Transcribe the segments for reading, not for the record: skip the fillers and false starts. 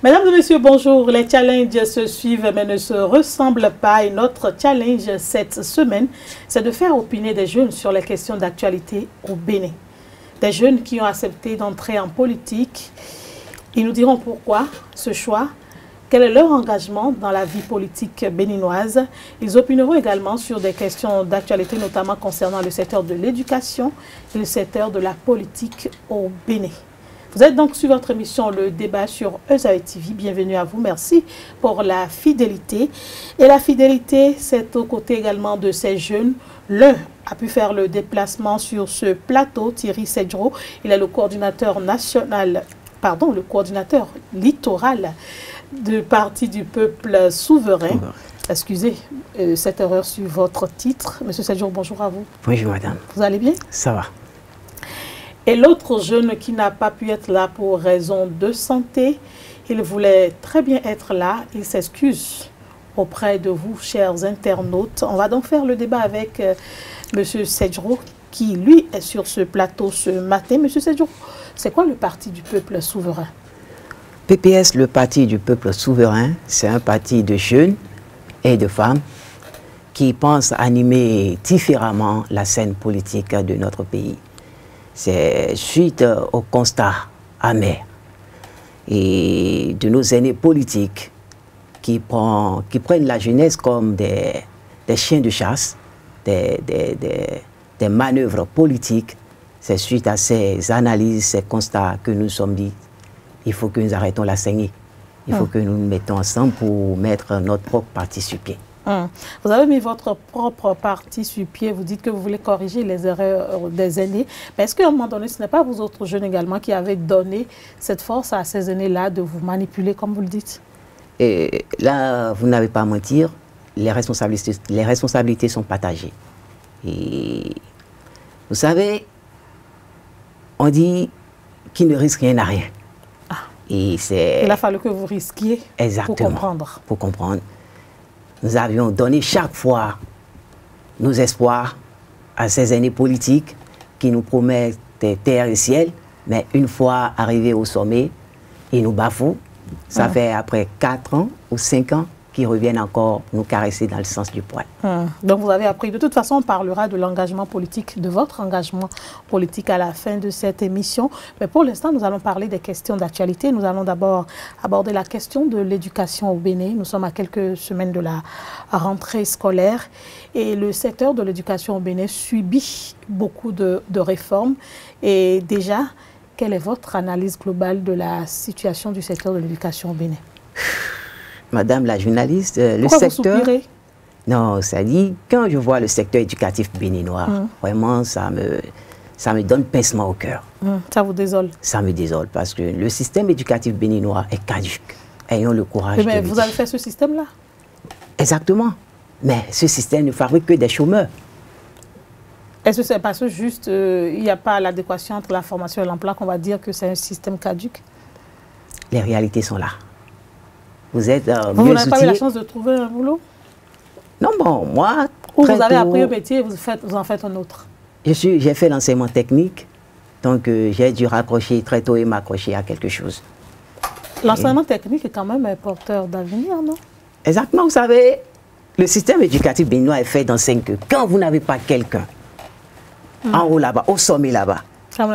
Mesdames et messieurs, bonjour. Les challenges se suivent mais ne se ressemblent pas. Et notre challenge cette semaine, c'est de faire opiner des jeunes sur les questions d'actualité au Bénin. Des jeunes qui ont accepté d'entrer en politique. Ils nous diront pourquoi ce choix, quel est leur engagement dans la vie politique béninoise. Ils opineront également sur des questions d'actualité, notamment concernant le secteur de l'éducation et le secteur de la politique au Bénin. Vous êtes donc sur votre émission Le Débat sur Eusaïe TV. Bienvenue à vous. Merci pour la fidélité. Et la fidélité, c'est aux côtés également de ces jeunes. L'un a pu faire le déplacement sur ce plateau, Thierry Sedjro. Il est le coordinateur national, pardon, le coordinateur littoral du Parti du Peuple Souverain. Excusez cette erreur sur votre titre. Monsieur Sedjro, bonjour à vous. Bonjour madame. Vous allez bien? Ça va. Et l'autre jeune qui n'a pas pu être là pour raison de santé, il voulait très bien être là. Il s'excuse auprès de vous, chers internautes. On va donc faire le débat avec Monsieur Sedjro, qui lui est sur ce plateau ce matin. Monsieur Sedjro, c'est quoi le Parti du Peuple Souverain? PPS, le Parti du Peuple Souverain, c'est un parti de jeunes et de femmes qui pensent animer différemment la scène politique de notre pays. C'est suite au constat amer et de nos aînés politiques qui prennent la jeunesse comme des chiens de chasse, des manœuvres politiques. C'est suite à ces analyses, ces constats que nous nous sommes dit, il faut que nous arrêtons la saignée. Il faut que nous nous mettons ensemble pour mettre notre propre parti sur pied. Vous avez mis votre propre parti sur pied, vous dites que vous voulez corriger les erreurs des aînés. Mais est-ce qu'à un moment donné, ce n'est pas vous autres jeunes également qui avez donné cette force à ces aînés-là de vous manipuler, comme vous le dites? Et là, vous n'avez pas à mentir, les responsabilités sont partagées. Et vous savez, on dit qu'il ne risque rien à rien. Et il a fallu que vous risquiez pour comprendre. Pour comprendre. Nous avions donné chaque fois nos espoirs à ces aînés politiques qui nous promettent terre et ciel, mais une fois arrivés au sommet, ils nous bafouent. Ça fait après 4 ans ou 5 ans qu'ils reviennent encore nous caresser dans le sens du poil. Donc vous avez appris. De toute façon, on parlera de l'engagement politique, de votre engagement politique à la fin de cette émission. Mais pour l'instant, nous allons parler des questions d'actualité. Nous allons d'abord aborder la question de l'éducation au Bénin. Nous sommes à quelques semaines de la rentrée scolaire et le secteur de l'éducation au Bénin subit beaucoup de réformes. Et déjà, quelle est votre analyse globale de la situation du secteur de l'éducation au Bénin? Madame la journaliste, le secteur... Vous soupirez? Non, ça dit, quand je vois le secteur éducatif béninois, vraiment, ça me donne pincement au cœur. Ça vous désole? Ça me désole, parce que le système éducatif béninois est caduque. Ayons le courage de le dire. Mais vous avez fait ce système-là? Exactement. Mais ce système ne fabrique que des chômeurs. Est-ce que c'est parce que juste, il n'y a pas l'adéquation entre la formation et l'emploi qu'on va dire que c'est un système caduque? Les réalités sont là. Vous êtes vous n'avez pas eu la chance de trouver un boulot? Non, bon, moi... Ou vous avez appris un métier et vous en faites un autre? J'ai fait l'enseignement technique, donc j'ai dû raccrocher très tôt et m'accrocher à quelque chose. L'enseignement technique est quand même un porteur d'avenir, non? Exactement, vous savez, le système éducatif béninois est fait d'enseigner que quand vous n'avez pas quelqu'un en haut là-bas, au sommet là-bas, quand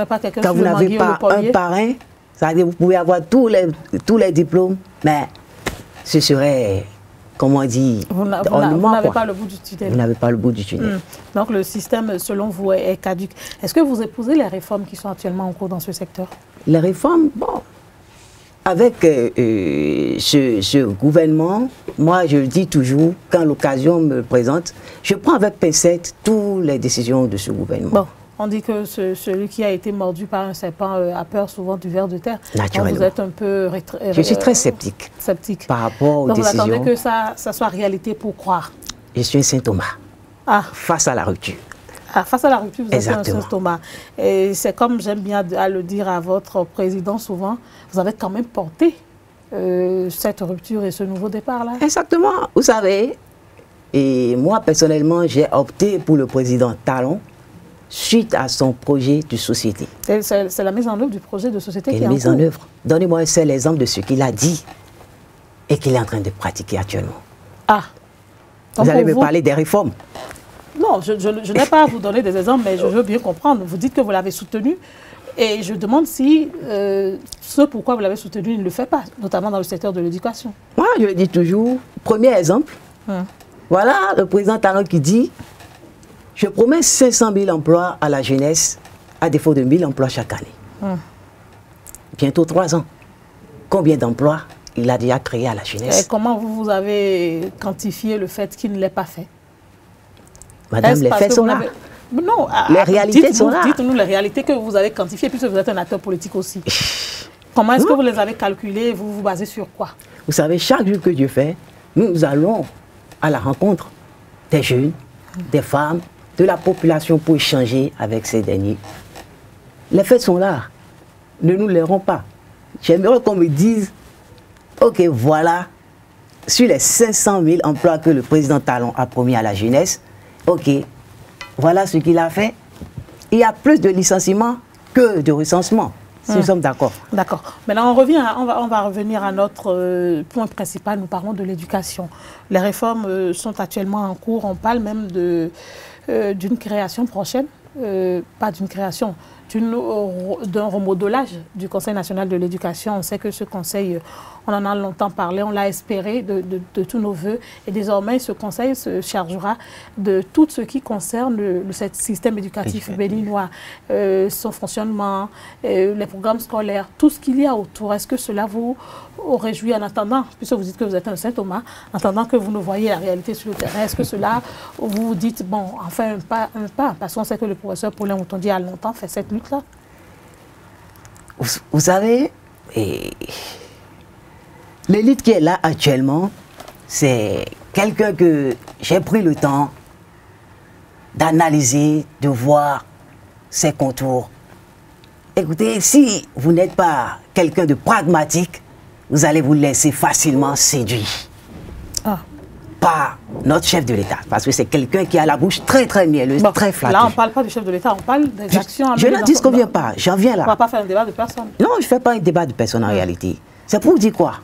vous n'avez pas un parrain, ça veut dire que vous pouvez avoir tous les diplômes, mais ce serait, comment on dit, vous n'avez pas le bout du tunnel. Vous n'avez pas le bout du tunnel. Donc le système, selon vous, est caduque. Est-ce que vous épousez les réformes qui sont actuellement en cours dans ce secteur? Les réformes, bon, avec ce gouvernement, moi je le dis toujours, quand l'occasion me présente, je prends avec pincette toutes les décisions de ce gouvernement. Bon. On dit que celui qui a été mordu par un serpent a peur souvent du ver de terre. Naturellement. Donc vous êtes un peu... je suis très sceptique. Par rapport aux décisions. Donc vous attendez que ça soit réalité pour croire? Je suis un Saint Thomas. Face à la rupture. Face à la rupture, vous êtes un Saint Thomas. Et c'est comme j'aime bien à le dire à votre président souvent, vous avez quand même porté cette rupture et ce nouveau départ-là. Exactement. Vous savez, et moi personnellement, j'ai opté pour le président Talon, suite à son projet de société. C'est la mise en œuvre du projet de société qui est en cours. Mise en œuvre. Donnez-moi un seul exemple de ce qu'il a dit et qu'il est en train de pratiquer actuellement. Ah. Donc Vous allez me parler des réformes? Non, je n'ai pas à vous donner des exemples, mais je veux bien comprendre. Vous dites que vous l'avez soutenu et je demande si ce pourquoi vous l'avez soutenu, il ne le fait pas, notamment dans le secteur de l'éducation. Moi, je le dis toujours, premier exemple, voilà le président Talon qui dit « Je promets 500 000 emplois à la jeunesse à défaut de 1000 emplois chaque année. Bientôt 3 ans. Combien d'emplois il a déjà créé à la jeunesse? Et comment vous avez quantifié le fait qu'il ne l'ait pas fait? Madame, les faits sont là. Non, les réalités sont là. Dites-nous les réalités que vous avez quantifiées, puisque vous êtes un acteur politique aussi. Comment est-ce que vous les avez calculées? Vous vous basez sur quoi? Vous savez, chaque jour que Dieu fait, nous allons à la rencontre des jeunes, des femmes, de la population pour échanger avec ces derniers. Les faits sont là. Ne nous les rends pas. J'aimerais qu'on me dise, ok, voilà, sur les 500 000 emplois que le président Talon a promis à la jeunesse, ok, voilà ce qu'il a fait. Il y a plus de licenciements que de recensements. Si nous sommes d'accord. D'accord. Maintenant, on va revenir à notre point principal. Nous parlons de l'éducation. Les réformes sont actuellement en cours. On parle même d'une création prochaine. Pas d'une création, d'un remodelage du Conseil national de l'éducation. On sait que ce conseil, on en a longtemps parlé, on l'a espéré de tous nos voeux. Et désormais, ce conseil se chargera de tout ce qui concerne le système éducatif béninois, son fonctionnement, les programmes scolaires, tout ce qu'il y a autour. Est-ce que cela vous réjouit en attendant, puisque vous dites que vous êtes un Saint Thomas, en attendant que vous ne voyez la réalité sur le terrain? Est-ce que cela, vous dites, bon, enfin un pas, parce qu'on sait que le professeur Paulin Moutondi a longtemps fait cette lutte-là? Vous savez, l'élite qui est là actuellement, c'est quelqu'un que j'ai pris le temps d'analyser, de voir ses contours. Écoutez, si vous n'êtes pas quelqu'un de pragmatique, vous allez vous laisser facilement séduire par notre chef de l'État. Parce que c'est quelqu'un qui a la bouche très très mielleuse, très flatteuse. Là, on ne parle pas du chef de l'État, on parle des actions. Je ne dis ce qu'on vient pas, j'en viens là. On ne va pas faire un débat de personne. Non, je ne fais pas un débat de personne en réalité. C'est pour vous dire quoi?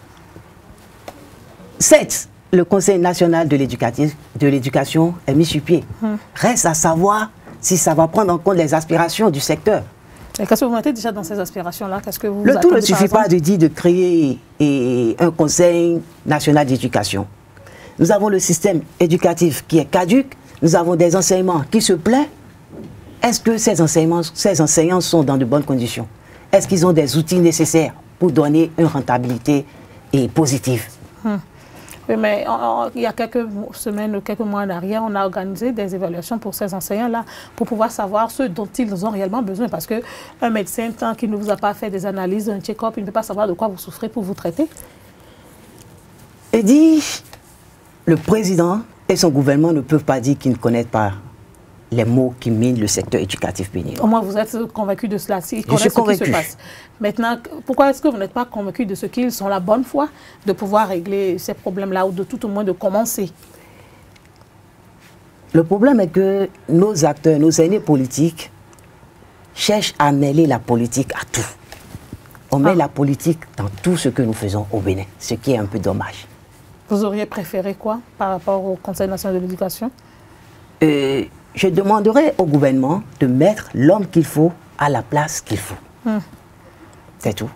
Certes, le Conseil national de l'éducation est mis sur pied. Reste à savoir si ça va prendre en compte les aspirations du secteur. Qu'est-ce que vous mettez déjà dans ces aspirations-là? Le tout ne suffit pas de dire de créer un Conseil national d'éducation. Nous avons le système éducatif qui est caduc, nous avons des enseignements qui se plaignent. Est-ce que ces enseignants sont dans de bonnes conditions? Est-ce qu'ils ont des outils nécessaires pour donner une rentabilité positive? Oui, mais il y a quelques semaines, quelques mois en arrière, on a organisé des évaluations pour ces enseignants-là, pour pouvoir savoir ce dont ils ont réellement besoin. Parce qu'un médecin, tant qu'il ne vous a pas fait des analyses, un check-up, il ne peut pas savoir de quoi vous souffrez pour vous traiter. Et dit, le président et son gouvernement ne peuvent pas dire qu'ils ne connaissent pas les mots qui minent le secteur éducatif béninois. Au moins, vous êtes convaincu de cela, si je suis convaincu. Ce qui se passe. Maintenant, pourquoi est-ce que vous n'êtes pas convaincu de ce qu'ils ont la bonne foi de pouvoir régler ces problèmes-là, ou de tout au moins de commencer? Le problème est que nos acteurs, nos aînés politiques, cherchent à mêler la politique à tout. On met la politique dans tout ce que nous faisons au Bénin, ce qui est un peu dommage. Vous auriez préféré quoi par rapport au Conseil national de l'éducation? Je demanderais au gouvernement de mettre l'homme qu'il faut à la place qu'il faut. C'est tout.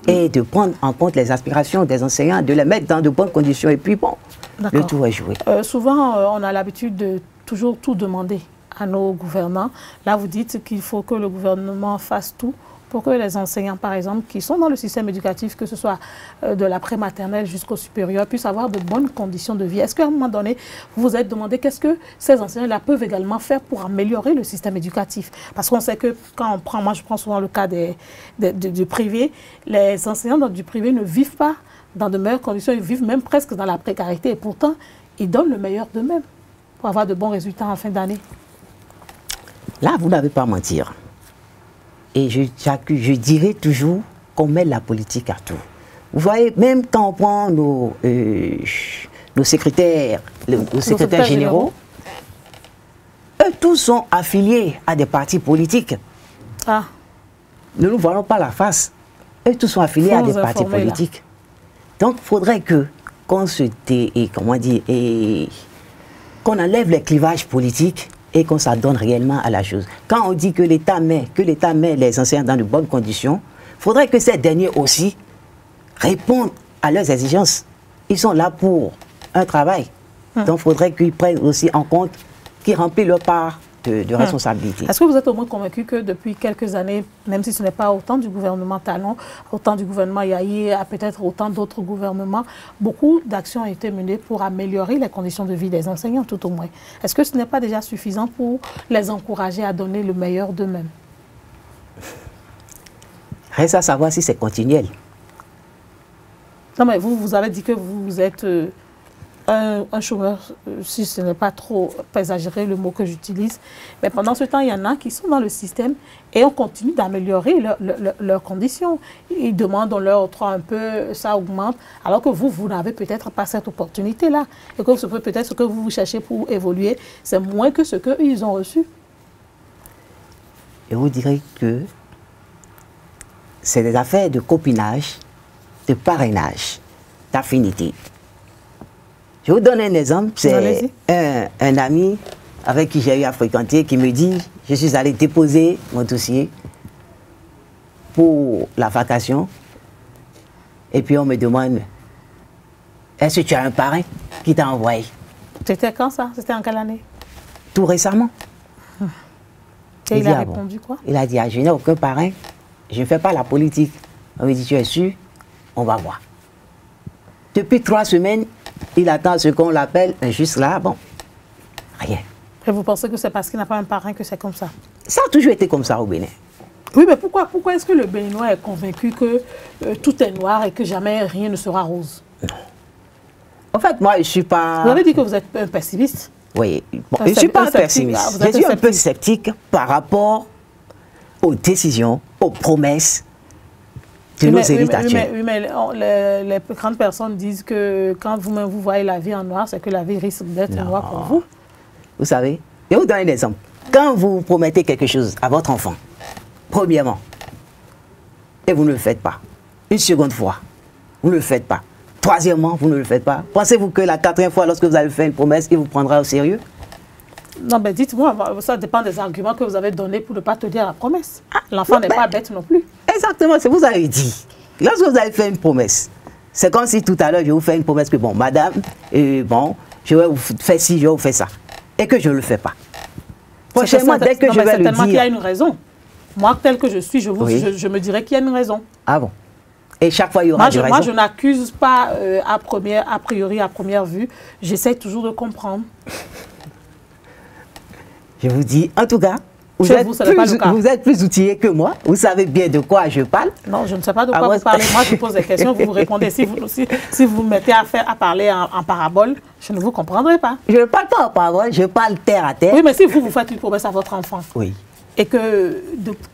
Et de prendre en compte les aspirations des enseignants, de les mettre dans de bonnes conditions. Et puis bon, le tour est joué. Souvent, on a l'habitude de toujours tout demander à nos gouvernants. Là, vous dites qu'il faut que le gouvernement fasse tout pour que les enseignants, par exemple, qui sont dans le système éducatif, que ce soit de la prématernelle jusqu'au supérieur, puissent avoir de bonnes conditions de vie. Est-ce qu'à un moment donné, vous vous êtes demandé qu'est-ce que ces enseignants-là peuvent également faire pour améliorer le système éducatif? Parce qu'on sait que quand on prend, moi je prends souvent le cas du privé, les enseignants du privé ne vivent pas dans de meilleures conditions, ils vivent même presque dans la précarité. Et pourtant, ils donnent le meilleur d'eux-mêmes pour avoir de bons résultats en fin d'année. Là, vous n'avez pas à mentir. Et je dirais toujours qu'on met la politique à tout. Vous voyez, même quand on prend nos secrétaires, nos secrétaires généraux, eux tous sont affiliés à des partis politiques. Ne nous voilons pas la face. Eux tous sont affiliés à des partis politiques. Donc, il faudrait que qu'on se comment dire, et qu'on enlève les clivages politiques et qu'on s'adonne réellement à la chose. Quand on dit que l'État met les enseignants dans de bonnes conditions, il faudrait que ces derniers aussi répondent à leurs exigences. Ils sont là pour un travail. Donc il faudrait qu'ils prennent aussi en compte, qu'ils remplissent leur part de responsabilité. Est-ce que vous êtes au moins convaincu que depuis quelques années, même si ce n'est pas autant du gouvernement Talon, autant du gouvernement Yahi, peut-être autant d'autres gouvernements, beaucoup d'actions ont été menées pour améliorer les conditions de vie des enseignants, tout au moins. Est-ce que ce n'est pas déjà suffisant pour les encourager à donner le meilleur d'eux-mêmes? Reste à savoir si c'est continuel. Non, mais vous avez dit que vous êtes un chômeur, si ce n'est pas trop exagéré le mot que j'utilise. Mais pendant ce temps, il y en a qui sont dans le système et on continue d'améliorer leurs conditions. Ils demandent, on leur octroie un peu, ça augmente, alors que vous n'avez peut-être pas cette opportunité-là. Et que peut-être ce que vous cherchez pour évoluer, c'est moins que ce qu'ils ont reçu. Je vous dirais que c'est des affaires de copinage, de parrainage, d'affinité. Je vous donne un exemple, c'est un ami avec qui j'ai eu à fréquenter qui me dit, je suis allé déposer mon dossier pour la vacation et puis on me demande, est-ce que tu as un parrain qui t'a envoyé? C'était quand ça? C'était en quelle année? Tout récemment. Et il a répondu quoi? Il a dit, je n'ai aucun parrain, je ne fais pas la politique. On me dit, tu es sûr? On va voir. Depuis 3 semaines, il attend ce qu'on l'appelle, juste là, bon, rien. Et vous pensez que c'est parce qu'il n'a pas un parrain que c'est comme ça? Ça a toujours été comme ça au Bénin. Oui, mais pourquoi est-ce que le Béninois est convaincu que tout est noir et que jamais rien ne sera rose? Non. En fait, moi, je ne suis pas... Vous avez dit que vous êtes un pessimiste? Oui, bon, je ne suis pas un pessimiste. Je suis un peu sceptique par rapport aux décisions, aux promesses de nos élites actuelles. Oui, mais les grandes personnes disent que quand vous-même vous voyez la vie en noir, c'est que la vie risque d'être noire pour vous. Vous savez, je vais vous donner un exemple. Quand vous promettez quelque chose à votre enfant, premièrement, et vous ne le faites pas, une seconde fois, vous ne le faites pas, troisièmement, vous ne le faites pas, pensez-vous que la 4e fois, lorsque vous allez faire une promesse, il vous prendra au sérieux? Non, mais dites-moi, ça dépend des arguments que vous avez donnés pour ne pas tenir la promesse. L'enfant n'est pas bête non plus. Exactement, c'est ce que vous avez dit. Lorsque vous avez fait une promesse, c'est comme si tout à l'heure, je vous fais une promesse que, bon, madame, bon, je vais vous faire ci, je vais vous faire ça, et que je ne le fais pas. Prochainement, dès que je vais le dire... Certainement qu'il y a une raison. Moi, tel que je suis, je me dirais qu'il y a une raison. Ah bon? Et chaque fois, il y aura une raison? Moi, je n'accuse pas a priori, à première vue. J'essaie toujours de comprendre. Je vous dis, en tout cas, vous êtes plus outillé que moi. Vous savez bien de quoi je parle. Non, je ne sais pas de quoi vous parlez. Moi, je pose des questions, vous répondez. Si vous me mettez à parler en parabole, je ne vous comprendrai pas. Je ne parle pas en parabole, je parle terre à terre. Oui, mais si vous faites une promesse à votre enfant, oui, et que,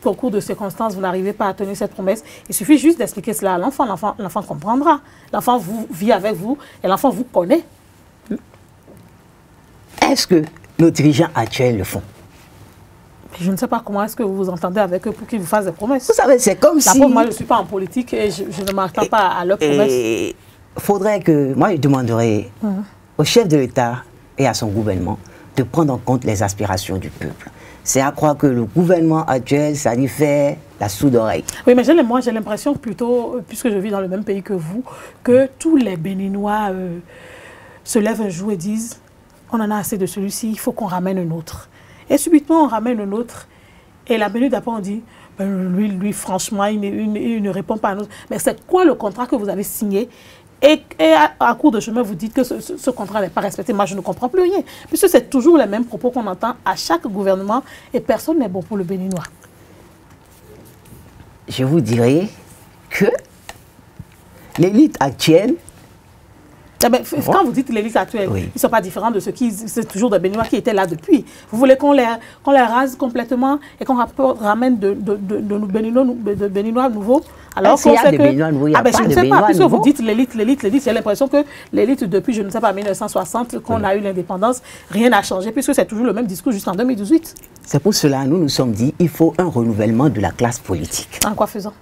au cours de circonstances, vous n'arrivez pas à tenir cette promesse, il suffit juste d'expliquer cela à l'enfant. L'enfant comprendra. L'enfant vit avec vous et l'enfant vous connaît. Est-ce que nos dirigeants actuels le font? Je ne sais pas comment est-ce que vous vous entendez avec eux pour qu'ils vous fassent des promesses. Vous savez, c'est comme si... Moi, je ne suis pas en politique et je ne m'attends pas à leurs promesses. Il faudrait que... Moi, je demanderais au chef de l'État et à son gouvernement de prendre en compte les aspirations du peuple. C'est à croire que le gouvernement actuel, ça lui fait la sourde oreille. Oui, mais moi, j'ai l'impression plutôt, puisque je vis dans le même pays que vous, que tous les Béninois se lèvent un jour et disent on en a assez de celui-ci, il faut qu'on ramène un autre. Et subitement, on ramène un autre. Et la minute d'après, on dit, ben, lui, franchement, il ne répond pas à nous. Mais c'est quoi le contrat que vous avez signé? Et à court de chemin, vous dites que ce contrat n'est pas respecté. Moi, je ne comprends plus rien. Puisque c'est toujours les mêmes propos qu'on entend à chaque gouvernement et personne n'est bon pour le Béninois. Je vous dirais que l'élite actuelle... Quand vous dites l'élite actuelle, oui, ils ne sont pas différents de c'est toujours des Béninois qui étaient là depuis. Vous voulez qu'on les rase complètement et qu'on ramène de Béninois nouveaux? Alors qu'il y a des Béninois nouveaux, il n'y a pas de Béninois nouveaux. Puisque vous dites l'élite, j'ai l'impression que l'élite depuis, je ne sais pas, 1960, qu'on a eu l'indépendance, rien n'a changé, puisque c'est toujours le même discours jusqu'en 2018. C'est pour cela, nous nous sommes dit, il faut un renouvellement de la classe politique. En quoi faisant?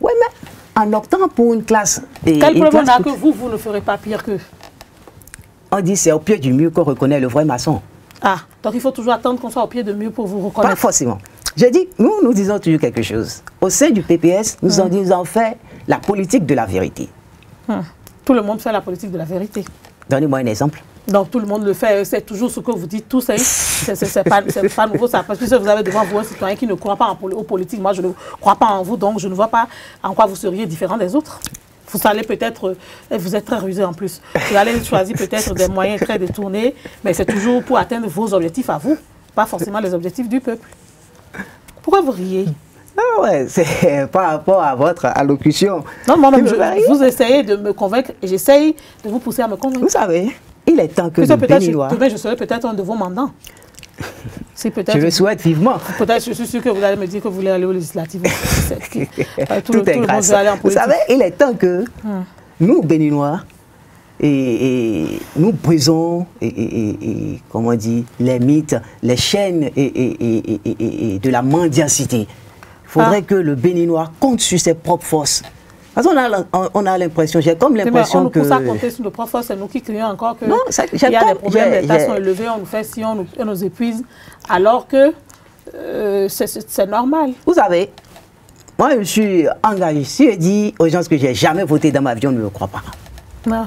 Oui, mais en optant pour une classe. Quel problème on a que vous ne ferez pas pire qu'eux? On dit c'est au pied du mur qu'on reconnaît le vrai maçon. Ah, donc il faut toujours attendre qu'on soit au pied du mur pour vous reconnaître. Pas forcément. Je dis, nous disons toujours quelque chose. Au sein du PPS, nous en fait la politique de la vérité. Tout le monde fait la politique de la vérité. Donnez-moi un exemple. Donc tout le monde le fait, c'est toujours ce que vous dites, tout ça, c'est pas nouveau ça. Parce que vous avez devant vous un citoyen qui ne croit pas aux politiques, moi je ne crois pas en vous, donc je ne vois pas en quoi vous seriez différent des autres. Vous allez peut-être, vous êtes très rusé en plus, vous allez choisir peut-être des moyens très détournés, mais c'est toujours pour atteindre vos objectifs à vous, pas forcément les objectifs du peuple. Pourquoi vous riez? Ah ouais, c'est par rapport à votre allocution. Non, vous essayez de me convaincre et j'essaye de vous pousser à me convaincre. Vous savez, il est temps que le Béninois... Demain, je serai peut-être un de vos mandants. Si je le souhaite vivement. Peut-être, je suis sûr que vous allez me dire que vous voulez aller aux législatives. Tout le monde veut aller en politique. Vous savez, il est temps que nous, Béninois, nous brisons, comment on dit, les mythes, les chaînes de la mendiacité. Il faudrait que le Béninois compte sur ses propres forces. Parce qu'on a l'impression, j'ai comme l'impression que... On nous pousse à compter sur nos propres forces, c'est nous qui crions encore qu'il y a des problèmes, les tas sont élevés, on nous fait si, on nous épuise, alors que c'est normal. Vous savez, moi je suis engagé, si je dis aux gens que j'ai jamais voté dans ma vie, on ne me croit pas. Non,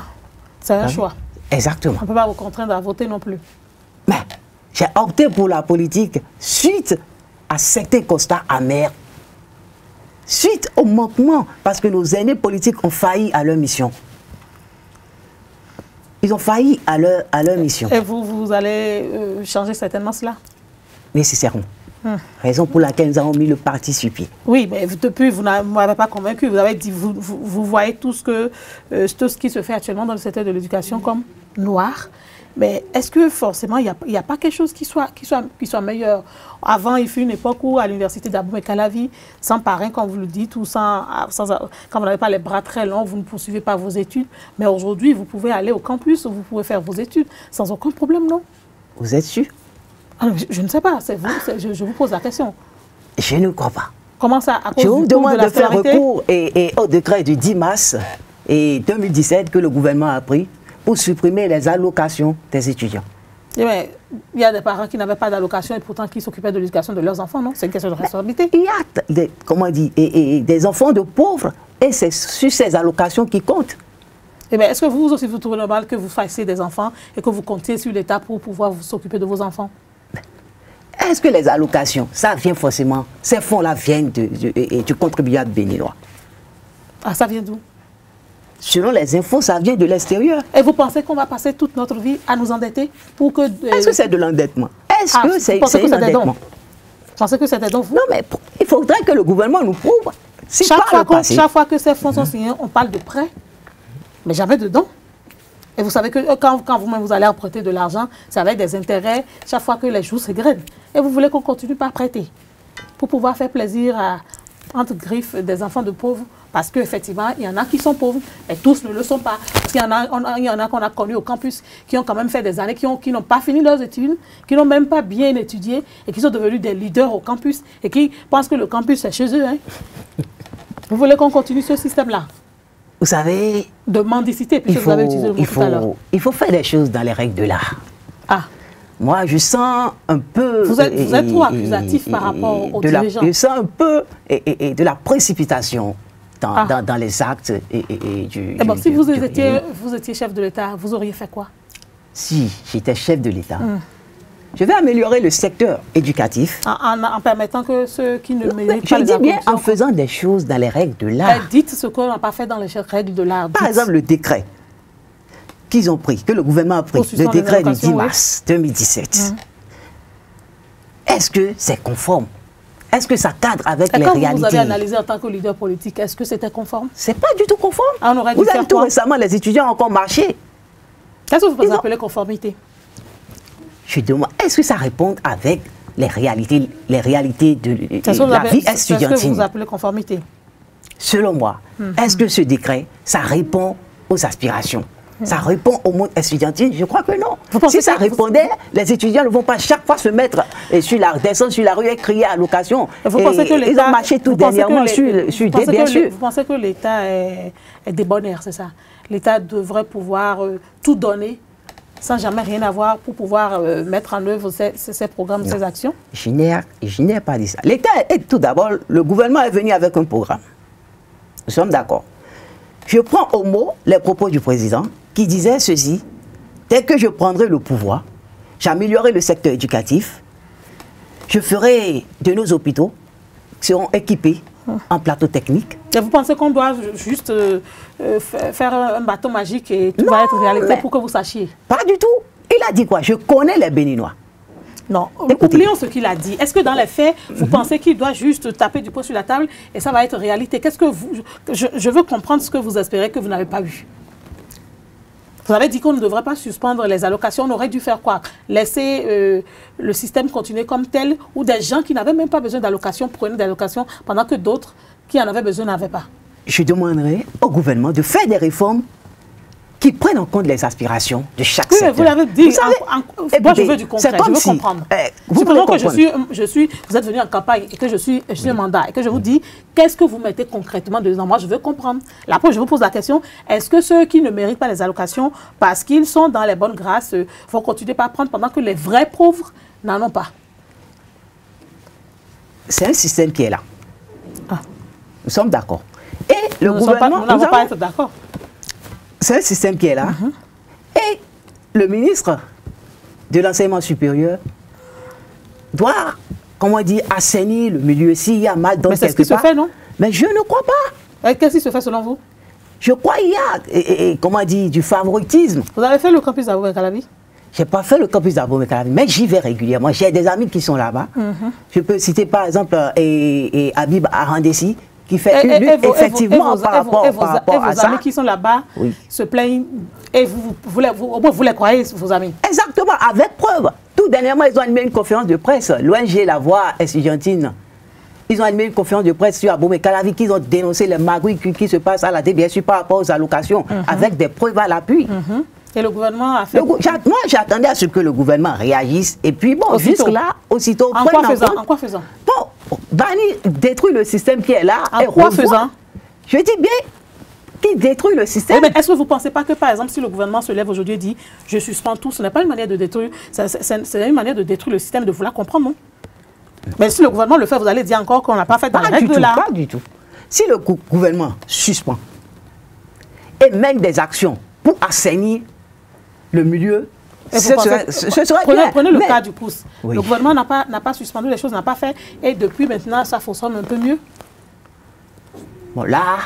c'est un choix. Exactement. On ne peut pas vous contraindre à voter non plus. Mais j'ai opté pour la politique suite à certains constats amers. Suite au manquement, parce que nos aînés politiques ont failli à leur mission. Ils ont failli à leur mission. Et vous allez changer certainement cela? Nécessairement. Raison pour laquelle nous avons mis le parti sur pied. Oui, mais depuis, vous ne m'avez pas convaincu. Vous avez dit, vous voyez tout ce qui se fait actuellement dans le secteur de l'éducation comme noir. Mais est-ce que forcément, il n'y a pas quelque chose qui soit meilleur? Avant, il fut une époque où, à l'université d'Abomey-Calavi, sans parrain, comme vous le dites, ou quand vous n'avez pas les bras très longs, vous ne poursuivez pas vos études. Mais aujourd'hui, vous pouvez aller au campus, vous pouvez faire vos études sans aucun problème, non? Vous êtes sûr? Alors, je ne sais pas, je vous pose la question. Je ne crois pas. Comment ça? À cause je vous demande de faire scolarité? recours au décret du 10 mars 2017 que le gouvernement a pris pour supprimer les allocations des étudiants. Mais il y a des parents qui n'avaient pas d'allocation et pourtant qui s'occupaient de l'éducation de leurs enfants, non? C'est une question de responsabilité. Il y a des enfants de pauvres et c'est sur ces allocations qui comptent. Est-ce que vous aussi vous trouvez normal que vous fassiez des enfants et que vous comptiez sur l'État pour pouvoir vous s'occuper de vos enfants? Est-ce que les allocations, ça vient forcément, ces fonds-là viennent du contribuable béninois? Ah, ça vient d'où? Selon les infos, ça vient de l'extérieur. Et vous pensez qu'on va passer toute notre vie à nous endetter pour que... Est-ce que c'est de l'endettement? Est-ce que c'est un endettement? Vous pensez que c'était donc vous? Non, mais il faudrait que le gouvernement nous prouve. Chaque fois que ces fonds sont signés, on parle de prêt, mais jamais de dons. Et vous savez que quand vous-même vous allez emprunter de l'argent, ça va être des intérêts chaque fois que les jours se grainent. Et vous voulez qu'on continue par prêter pour pouvoir faire plaisir entre griffes des enfants de pauvres. Parce qu'effectivement, il y en a qui sont pauvres, mais tous ne le sont pas. Parce qu'il y en a qu'on a connus au campus, qui ont quand même fait des années, qui n'ont pas fini leurs études, qui n'ont même pas bien étudié, et qui sont devenus des leaders au campus, et qui pensent que le campus, c'est chez eux. Hein. Vous voulez qu'on continue ce système-là? Vous savez... De mendicité, puisque vous avez utilisé le mot tout à l'heure. Il faut faire des choses dans les règles de l'art. Ah. Moi, je sens un peu... Vous êtes trop accusatif par rapport aux dirigeants. Je sens un peu de la précipitation dans les actes si vous étiez chef de l'État, vous auriez fait quoi? Si j'étais chef de l'État, je vais améliorer le secteur éducatif. En permettant que ceux qui ne méritent pas les applaudissements... Je dis bien en faisant des choses dans les règles de l'art. Dites ce qu'on n'a pas fait dans les règles de l'art. Par exemple, le décret qu'ils ont pris, que le gouvernement a pris, le décret du 10 mars 2017. Est-ce que c'est conforme? Est-ce que ça cadre avec les réalités? Quand vous avez analysé en tant que leader politique, est-ce que c'était conforme? C'est pas du tout conforme. Vous avez tout récemment, les étudiants ont encore marché. Qu'est-ce que vous appelez conformité? Je demande, est-ce que ça répond avec les réalités de la vie estudiantine? Qu'est-ce que vous appelez conformité? Selon moi, est-ce que ce décret, ça répond aux aspirations? Ça répond au monde estudiantin? Je crois que non. Si ça répondait, les étudiants ne vont pas chaque fois se mettre descendre sur la rue et crier à l'occasion. Vous pensez que l'État... Ils ont marché tout dernièrement sur des bien sûr. Vous pensez que l'État est débonnaire, c'est ça? L'État devrait pouvoir tout donner sans jamais rien avoir pour pouvoir mettre en œuvre ces programmes, ces actions? Je n'ai pas dit ça. L'État est tout d'abord, le gouvernement est venu avec un programme. Nous sommes d'accord. Je prends au mot les propos du président qui disait ceci: dès que je prendrai le pouvoir, j'améliorerai le secteur éducatif, je ferai de nos hôpitaux qui seront équipés en plateau technique. Et vous pensez qu'on doit juste faire un bâton magique et tout va être réalité pour que vous sachiez? Pas du tout. Il a dit quoi? Je connais les Béninois. Non, oublions ce qu'il a dit. Est-ce que dans les faits, vous pensez qu'il doit juste taper du poing sur la table et ça va être réalité? Qu'est-ce que vous... Je veux comprendre ce que vous espérez que vous n'avez pas vu. Vous avez dit qu'on ne devrait pas suspendre les allocations. On aurait dû faire quoi? Laisser le système continuer comme tel, où des gens qui n'avaient même pas besoin d'allocations prenaient des allocations pendant que d'autres qui en avaient besoin n'avaient pas. Je demanderai au gouvernement de faire des réformes qui prennent en compte les aspirations de chaque secteur. Vous l'avez dit. Moi, je veux du concret. Je veux comprendre. Supposons que vous êtes venu en campagne et que je suis un mandat et que je vous dis, qu'est-ce que vous mettez concrètement dedans? Moi, je veux comprendre. Là, après, je vous pose la question, est-ce que ceux qui ne méritent pas les allocations parce qu'ils sont dans les bonnes grâces vont continuer par prendre pendant que les vrais pauvres n'en ont pas? C'est un système qui est là. Nous sommes d'accord. Et le gouvernement... Nous n'avons pas à être d'accord. C'est un système qui est là. Et le ministre de l'enseignement supérieur doit, comment dire, assainir le milieu. S'il y a mal dans quelque part... Mais c'est ce qui se fait, non? Mais je ne crois pas. Qu'est-ce qui se fait selon vous? Je crois qu'il y a, comment dire, du favoritisme. Vous avez fait le campus d'Abomey Calavi? Je n'ai pas fait le campus d'Abomey Calavi, mais j'y vais régulièrement. J'ai des amis qui sont là-bas. Je peux citer par exemple Habib Arandessi, qui fait une lutte effectivement par rapport à ça. Et vos amis qui sont là-bas se plaignent et vous les croyez, vos amis? Exactement, avec preuve. Tout dernièrement, ils ont animé une conférence de presse. L'ONG La Voix estudiantine, ils ont animé une conférence de presse sur Abomey Calavi, qui ont dénoncé les magouilles qui se passent à la DBSU par rapport aux allocations, avec des preuves à l'appui. Et le gouvernement a fait... Moi, j'attendais à ce que le gouvernement réagisse. Et puis, bon, jusque-là, aussitôt... En quoi faisant? Bon, bannir, détruire le système qui est là. En quoi faisant? Je dis bien qu'il détruit le système. Oui, mais est-ce que vous ne pensez pas que, par exemple, si le gouvernement se lève aujourd'hui et dit « je suspends tout », ce n'est pas une manière de détruire... C'est une manière de détruire le système, de vouloir comprendre, non? Mais si le gouvernement le fait, vous allez dire encore qu'on n'a pas fait dans la règle là. Pas du tout. Si le gouvernement suspend et mène des actions pour assainir le milieu, ce serait bien. Prenez le cas du pouce. Oui. Le gouvernement n'a pas suspendu les choses, n'a pas fait, et depuis maintenant, ça fonctionne un peu mieux. Bon, là,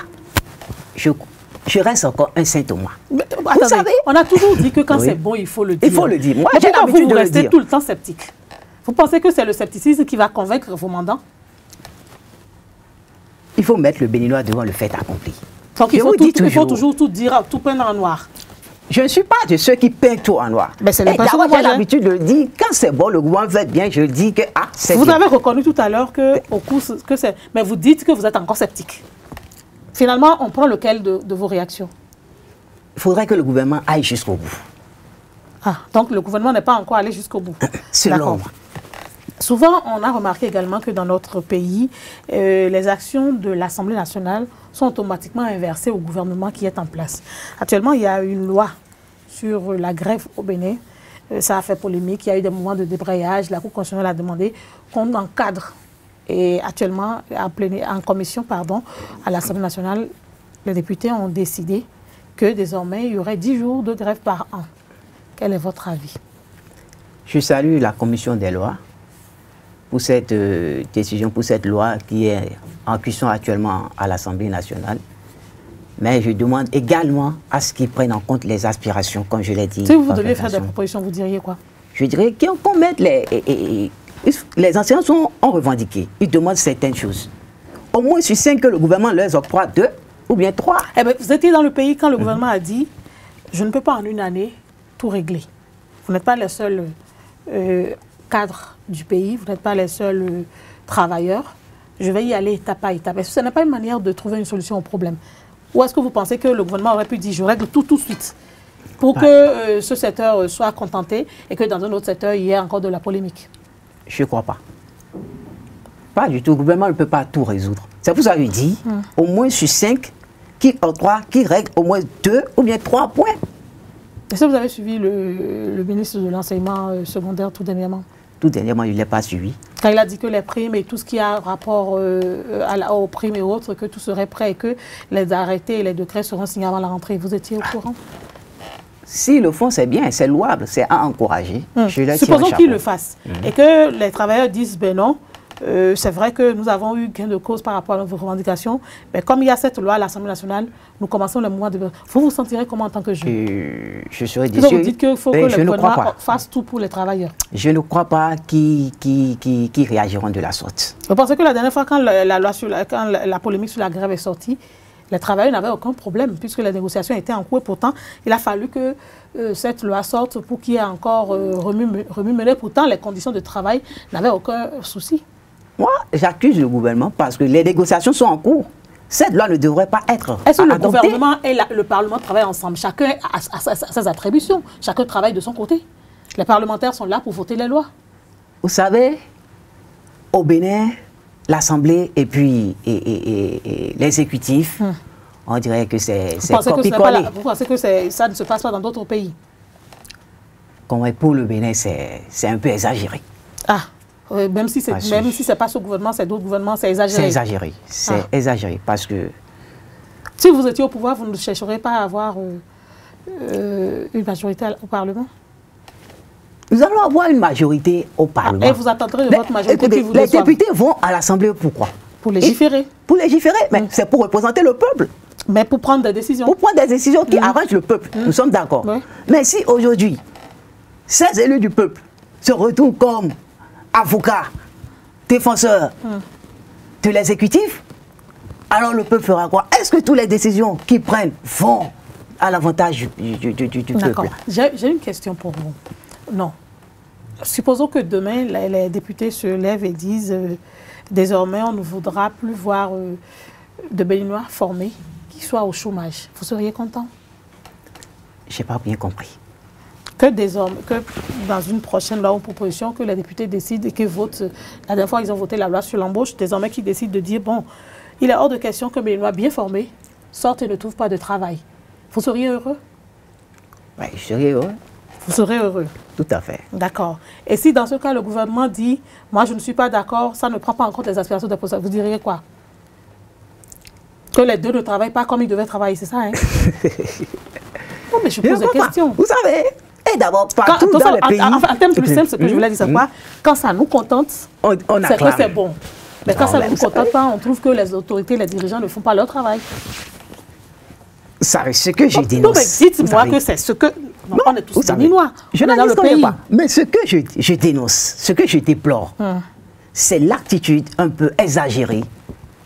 je reste encore un Saint Thomas. Mais, attendez, vous savez, on a toujours dit que quand c'est bon, il faut le dire. Il faut le dire. Moi, j'ai l'habitude de rester tout le temps sceptique. Vous pensez que c'est le scepticisme qui va convaincre vos mandants? Il faut mettre le Béninois devant le fait accompli. Donc il faut toujours tout dire, tout peindre en noir. Je ne suis pas de ceux qui peignent tout en noir. Mais c'est d'abord, j'ai l'habitude de le dire. Quand c'est bon, le gouvernement fait bien, je dis que c'est bien. Vous avez reconnu tout à l'heure que c'est... Mais vous dites que vous êtes encore sceptique. Finalement, on prend lequel de vos réactions? Il faudrait que le gouvernement aille jusqu'au bout. Ah, donc le gouvernement n'est pas encore allé jusqu'au bout. Selon moi. Souvent, on a remarqué également que dans notre pays, les actions de l'Assemblée nationale sont automatiquement inversées au gouvernement qui est en place. Actuellement, il y a une loi sur la grève au Bénin. Ça a fait polémique, il y a eu des moments de débrayage. La Cour constitutionnelle a demandé qu'on encadre. Et actuellement, en commission, à l'Assemblée nationale, les députés ont décidé que désormais, il y aurait 10 jours de grève par an. Quel est votre avis? Je salue la commission des lois pour cette décision, pour cette loi qui est en cuisson actuellement à l'Assemblée nationale. Mais je demande également à ce qu'ils prennent en compte les aspirations, comme je l'ai dit. Si vous deviez faire des propositions, vous diriez quoi? Je dirais qu'on mette les enseignants ont revendiqué. Ils demandent certaines choses. Au moins sur 5 que le gouvernement leur octroie 2 ou bien 3. Eh bien, vous étiez dans le pays quand le gouvernement a dit « je ne peux pas en une année tout régler ». Vous n'êtes pas les seuls cadres du pays, vous n'êtes pas les seuls travailleurs. Je vais y aller étape par étape. Est-ce que ce n'est pas une manière de trouver une solution au problème? Ou est-ce que vous pensez que le gouvernement aurait pu dire « je règle tout de suite » pour que ce secteur soit contenté et que dans un autre secteur, il y ait encore de la polémique? Je ne crois pas. Pas du tout. Le gouvernement ne peut pas tout résoudre. C'est pour ça que je dis, au moins sur 5, qui règle au moins 2 ou bien 3 points. Est-ce que vous avez suivi le ministre de l'Enseignement secondaire tout dernièrement? Tout dernièrement, il ne l'a pas suivi. Quand il a dit que les primes et tout ce qui a rapport aux primes et autres, que tout serait prêt et que les arrêtés et les décrets seront signés avant la rentrée, vous étiez au courant? Si le fond, c'est bien, c'est louable, c'est à encourager. Supposons qu'il le fasse et que les travailleurs disent, ben non, c'est vrai que nous avons eu gain de cause par rapport à nos revendications, mais comme il y a cette loi à l'Assemblée nationale, nous commençons le mouvement de... Vous vous sentirez comment en tant que jeune? Je serais déçu. Vous dites qu'il faut que le gouvernement fasse tout pour les travailleurs. Je ne crois pas qu'ils réagiront de la sorte. Vous pensez que la dernière fois, quand la polémique sur la grève est sortie, les travailleurs n'avaient aucun problème puisque les négociations étaient en cours et pourtant, il a fallu que cette loi sorte pour qu'il y ait encore remue-mêlée. Pourtant, les conditions de travail n'avaient aucun souci. Moi, j'accuse le gouvernement parce que les négociations sont en cours. Cette loi ne devrait pas être adoptée. Est-ce que le gouvernement et le Parlement travaillent ensemble? Chacun a ses attributions. Chacun travaille de son côté. Les parlementaires sont là pour voter les lois. Vous savez, au Bénin, l'Assemblée et puis l'exécutif, on dirait que c'est copié-collé. Vous pensez que ça ne se passe pas dans d'autres pays? Comme pour le Bénin, c'est un peu exagéré. Ah, même si ce n'est pas ce gouvernement, c'est d'autres gouvernements, c'est exagéré. C'est exagéré. C'est exagéré parce que... Si vous étiez au pouvoir, vous ne chercherez pas à avoir une majorité au Parlement? Nous allons avoir une majorité au Parlement. Et vous attendrez de votre majorité qui vous les députés vont à l'Assemblée pourquoi? Pour légiférer. Pour légiférer, mais c'est pour représenter le peuple. Mais pour prendre des décisions. Pour prendre des décisions qui arrangent le peuple. Nous sommes d'accord. Mais si aujourd'hui, ces élus du peuple se retrouvent comme avocats, défenseurs de l'exécutif, alors le peuple fera quoi? Est-ce que toutes les décisions qu'ils prennent vont à l'avantage du peuple? D'accord. J'ai une question pour vous. Non. Supposons que demain, les députés se lèvent et disent désormais, on ne voudra plus voir de Béninois formés qui soient au chômage. Vous seriez content? Je n'ai pas bien compris. Que dans une prochaine loi ou proposition, que les députés décident et qu'ils votent. La dernière fois, ils ont voté la loi sur l'embauche. Désormais, qu'ils décident de dire, bon, il est hors de question que Béninois bien formés sortent et ne trouvent pas de travail. Vous seriez heureux? Oui, je serais heureux. Vous serez heureux? Tout à fait. D'accord. Et si dans ce cas, le gouvernement dit, moi je ne suis pas d'accord, ça ne prend pas en compte les aspirations des postes, vous diriez quoi? Que les deux ne travaillent pas comme ils devaient travailler, c'est ça, hein? Non, mais je pose des questions. Vous savez, et d'abord, partout dans les pays... En termes plus simples, ce que je voulais dire, c'est quoi? Quand ça nous contente, c'est que c'est bon. Mais quand ça ne nous contente pas, on trouve que les autorités, les dirigeants ne font pas leur travail. Vous savez ce que je dénonce. Non, mais dites-moi que c'est ce que... Non, on est tous béninois. Je n'en disconne pas. Mais ce que je dénonce, ce que je déplore, c'est l'attitude un peu exagérée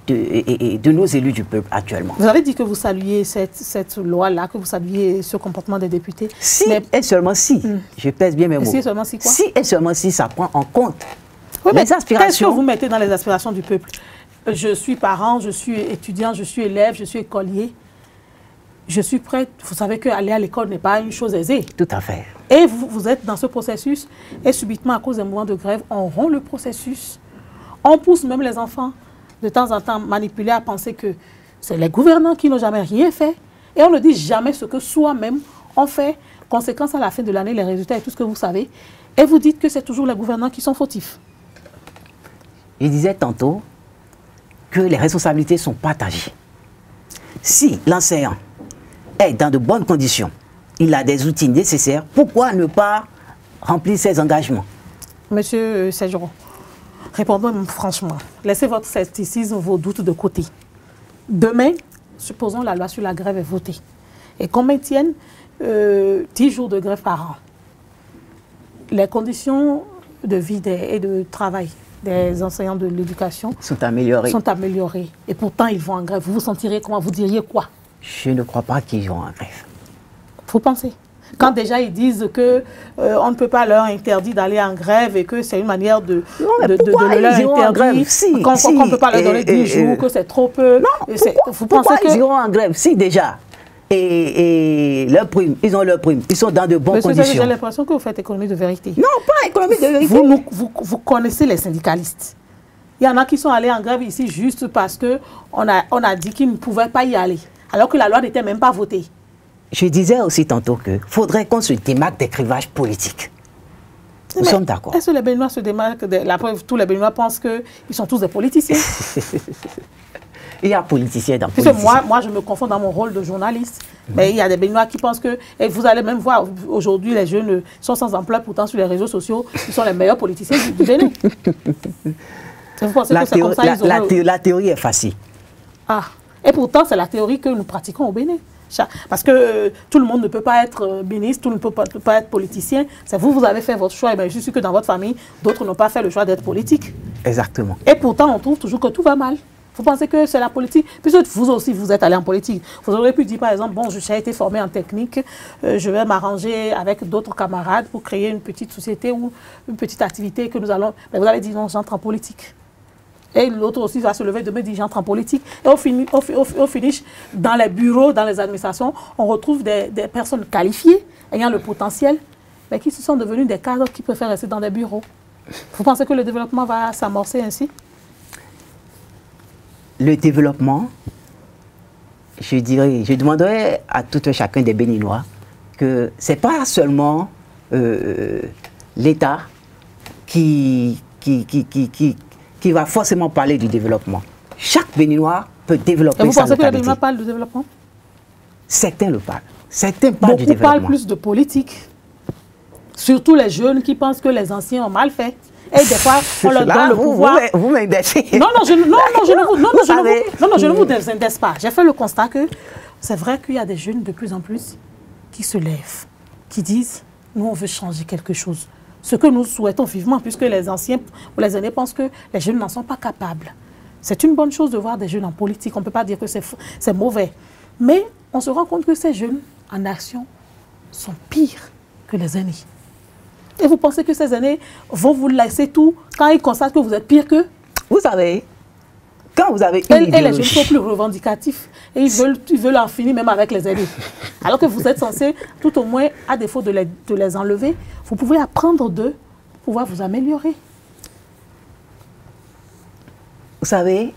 de nos élus du peuple actuellement. Vous avez dit que vous saluiez cette loi-là, que vous saluiez ce comportement des députés. Si et seulement si, je pèse bien mes mots. Si et seulement si quoi? Si et seulement si ça prend en compte les aspirations. Qu'est-ce que vous mettez dans les aspirations du peuple? Je suis parent, je suis étudiant, je suis élève, je suis écolier. Je suis prête. Vous savez qu'aller à l'école n'est pas une chose aisée. Tout à fait. Et vous êtes dans ce processus et subitement, à cause d'un mouvement de grève, on rompt le processus. On pousse même les enfants, de temps en temps, manipulés à penser que c'est les gouvernants qui n'ont jamais rien fait. Et on ne dit jamais ce que soi-même on fait. Conséquence, à la fin de l'année, les résultats et tout ce que vous savez. Et vous dites que c'est toujours les gouvernants qui sont fautifs. Je disais tantôt que les responsabilités sont partagées. Si l'enseignant est dans de bonnes conditions, il a des outils nécessaires, pourquoi ne pas remplir ses engagements? Monsieur Sergio, répondez-moi franchement. Laissez votre scepticisme, vos doutes de côté. Demain, supposons la loi sur la grève est votée et qu'on maintienne 10 jours de grève par an. Les conditions de vie et de travail des enseignants de l'éducation sont améliorées. Et pourtant, ils vont en grève. Vous vous sentirez comment? Vous diriez quoi? Je ne crois pas qu'ils vont en grève. Vous pensez? Quand déjà ils disent que on ne peut pas leur interdire d'aller en grève et que c'est une manière de leur interdire, qu'on ne peut pas leur donner 10 jours, que c'est trop peu. Non, vous pensez qu'ils iront en grève? Si déjà, et leur prime, ils ont leur prime, ils sont dans de bonnes conditions. J'ai l'impression que vous faites économie de vérité. Non, pas économie de vérité. Vous connaissez les syndicalistes. Il y en a qui sont allés en grève ici juste parce qu'on a dit qu'ils ne pouvaient pas y aller, alors que la loi n'était même pas votée. Je disais aussi tantôt qu'il faudrait qu'on se démarque des clivages politiques. Nous sommes d'accord. Est-ce que les Béninois se démarquent la preuve, tous les Béninois pensent qu'ils sont tous des politiciens. Il y a politiciens dans politique. Moi, je me confonds dans mon rôle de journaliste. Mais il y a des Béninois qui pensent que... Et vous allez même voir, aujourd'hui, les jeunes sont sans emploi, pourtant sur les réseaux sociaux, ils sont les meilleurs politiciens du Bénin. Vous pensez que c'est comme ça, la théorie est facile. Ah, et pourtant, c'est la théorie que nous pratiquons au Bénin. Parce que tout le monde ne peut pas être ministre, tout le monde ne peut pas être politicien. C'est vous avez fait votre choix. Et bien, je suis sûr que dans votre famille, d'autres n'ont pas fait le choix d'être politique. Exactement. Et pourtant, on trouve toujours que tout va mal. Vous pensez que c'est la politique? Puisque vous aussi, vous êtes allé en politique. Vous auriez pu dire, par exemple, bon, j'ai été formé en technique, je vais m'arranger avec d'autres camarades pour créer une petite société ou une petite activité que nous allons... Mais vous allez dire, non, j'entre en politique. Et l'autre aussi va se lever demain et dire, j'entre en politique. Et au finish, dans les bureaux, dans les administrations, on retrouve des personnes qualifiées, ayant le potentiel, mais qui se sont devenus des cadres qui préfèrent rester dans les bureaux. Vous pensez que le développement va s'amorcer ainsi? Le développement, je demanderais à tout un chacun des Béninois que ce n'est pas seulement l'État qui va forcément parler du développement. Chaque Béninois peut développer sa localité. Et vous pensez que les Béninois parlent du développement? Certains le parlent. Certains parlent du développement. Beaucoup parlent plus de politique. Surtout les jeunes qui pensent que les anciens ont mal fait. Et des fois, on leur donne le pouvoir. Vous m'indexez. Non, je ne vous indexe pas. J'ai fait le constat que c'est vrai qu'il y a des jeunes de plus en plus qui se lèvent, qui disent, nous, on veut changer quelque chose. Ce que nous souhaitons vivement, puisque les anciens ou les aînés pensent que les jeunes n'en sont pas capables. C'est une bonne chose de voir des jeunes en politique. On ne peut pas dire que c'est mauvais. Mais on se rend compte que ces jeunes en action sont pires que les aînés. Et vous pensez que ces aînés vont vous laisser tout quand ils constatent que vous êtes pire qu'eux? Vous savez, quand vous avez une idéologie... Et les jeunes sont plus revendicatifs. Et ils veulent en finir même avec les aînés. Alors que vous êtes censé, tout au moins, à défaut de les enlever, vous pouvez apprendre d'eux pour pouvoir vous améliorer. Vous savez,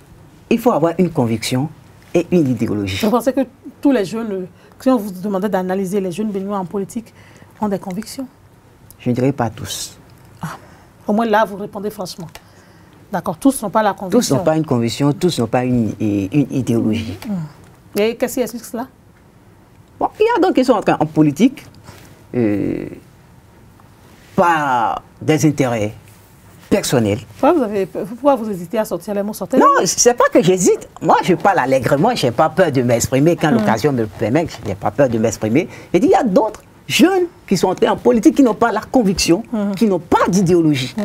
il faut avoir une conviction et une idéologie. Vous pensez que tous les jeunes, si on vous demandait d'analyser les jeunes Béninois en politique, ont des convictions? Je ne dirais pas tous. Ah, au moins là, vous répondez franchement. D'accord, tous n'ont pas la conviction. Tous n'ont pas une conviction, tous n'ont pas une idéologie. Et qu'est-ce qui explique cela? Bon, il y a donc qui sont en politique par des intérêts personnels. Pourquoi vous hésitez à sortir les mots? Non, ce n'est pas que j'hésite. Moi, je parle allègrement, je n'ai pas peur de m'exprimer. Quand l'occasion me le permet, je n'ai pas peur de m'exprimer. Et il y a d'autres jeunes qui sont entrés en politique, qui n'ont pas la conviction, qui n'ont pas d'idéologie.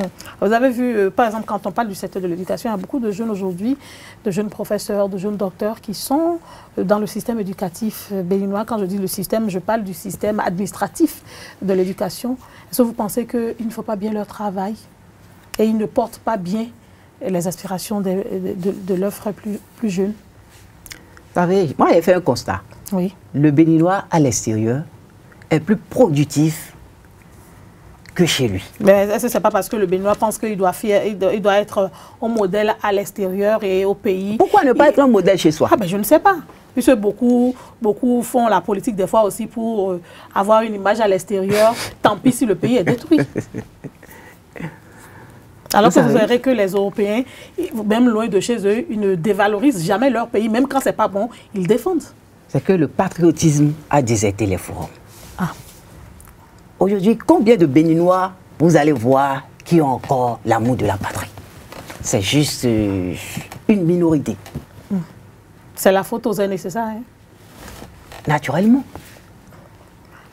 Vous avez vu, par exemple, quand on parle du secteur de l'éducation, il y a beaucoup de jeunes aujourd'hui, de jeunes professeurs, de jeunes docteurs qui sont dans le système éducatif béninois. Quand je dis le système, je parle du système administratif de l'éducation. Est-ce que vous pensez qu'ils ne font pas bien leur travail et ils ne portent pas bien les aspirations de l'offre plus jeune? Vous savez, moi j'ai fait un constat. Oui. Le Béninois à l'extérieur est plus productif que chez lui. Mais est-ce que ce n'est pas parce que le Béninois pense qu'il doit être un modèle à l'extérieur et au pays? Pourquoi ne pas être un modèle chez soi? Ah ben je ne sais pas. Puisque beaucoup font la politique des fois aussi pour avoir une image à l'extérieur. Tant pis si le pays est détruit. Alors que vous verrez que les Européens, même loin de chez eux, ils ne dévalorisent jamais leur pays. Même quand ce n'est pas bon, ils défendent. C'est que le patriotisme a déserté les forums. Ah. Aujourd'hui, combien de Béninois vous allez voir qui ont encore l'amour de la patrie? C'est juste une minorité. C'est la faute aux aînés, c'est ça, hein? Naturellement.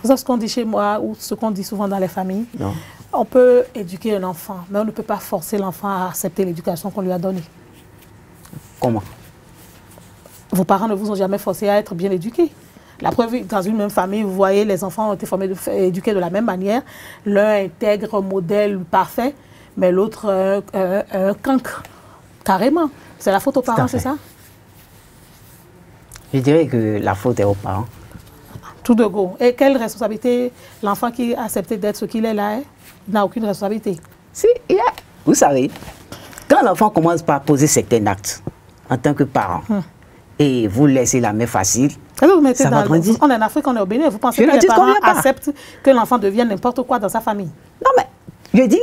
Vous savez ce qu'on dit chez moi, ou ce qu'on dit souvent dans les familles? Non. On peut éduquer un enfant, mais on ne peut pas forcer l'enfant à accepter l'éducation qu'on lui a donnée. Comment? Vos parents ne vous ont jamais forcé à être bien éduqués. La preuve, dans une même famille, vous voyez, les enfants ont été éduqués de la même manière. L'un intègre un modèle parfait, mais l'autre un cancre, carrément. C'est la faute aux parents, c'est ça? Je dirais que la faute est aux parents. Tout de go. Et quelle responsabilité l'enfant qui a accepté d'être ce qu'il est là n'a aucune responsabilité? Si, vous savez, quand l'enfant commence par poser certains actes en tant que parent, et vous laissez la main facile, ça va grandir. On est en Afrique, on est au Bénin. Vous pensez que les parents acceptent que l'enfant devienne n'importe quoi dans sa famille? Non, mais je dis,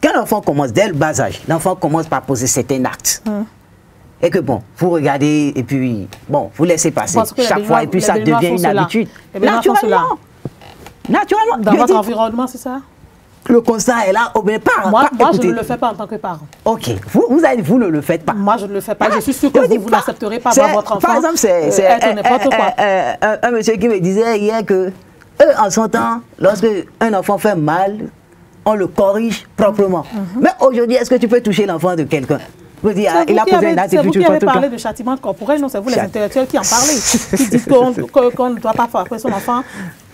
quand l'enfant commence, dès le bas âge, l'enfant commence par poser certains actes. Et que bon, vous regardez et puis, bon, vous laissez passer chaque fois et puis ça devient une habitude. Naturellement. Naturellement. Dans votre environnement, c'est ça? Le constat est là, mais pas. Moi je ne le fais pas en tant que parent. Ok, vous ne le faites pas. Moi, je ne le fais pas. Je suis sûre que vous n'accepterez pas voir votre enfant. Par exemple, c'est n'importe quoi. Un monsieur qui me disait hier que, eux, en son temps, lorsque un enfant fait mal, on le corrige proprement. Mais aujourd'hui, est-ce que tu peux toucher l'enfant de quelqu'un? Vous dites, il a posé un acte et puis tu le fais tout le temps. C'est vous qui avez parlé de châtiment corporel, non? C'est vous les intellectuels qui en parlez, qui disent qu'on ne doit pas frapper son enfant.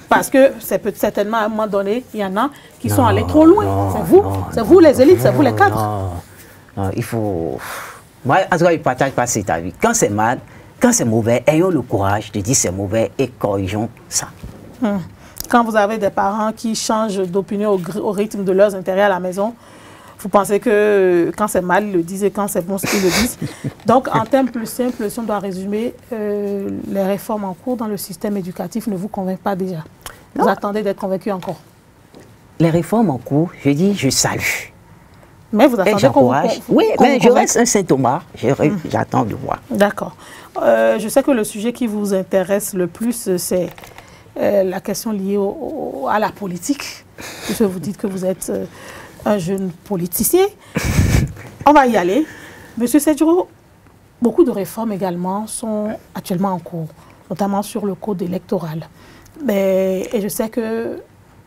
Parce que c'est peut certainement à un moment donné, il y en a qui sont allés trop loin. C'est vous les élites, c'est vous les cadres. Non, il faut... Moi, en tout cas, je ne partage pas cet avis. Quand c'est mal, quand c'est mauvais, ayons le courage de dire c'est mauvais et corrigeons ça. Quand vous avez des parents qui changent d'opinion au rythme de leurs intérêts à la maison, vous pensez que quand c'est mal, ils le disent et quand c'est bon, ils le disent. Donc, en termes plus simples, si on doit résumer, les réformes en cours dans le système éducatif ne vous convainquent pas déjà. Vous attendez d'être convaincu encore. Les réformes en cours, je dis, je salue. Mais vous attendez qu'on vous Oui, mais je reste un Saint-Thomas, j'attends de voir. D'accord. Je sais que le sujet qui vous intéresse le plus, c'est la question liée à la politique. Puisque vous dites que vous êtes un jeune politicien. On va y aller. Monsieur Sedjuro, beaucoup de réformes également sont actuellement en cours, notamment sur le code électoral. Et je sais que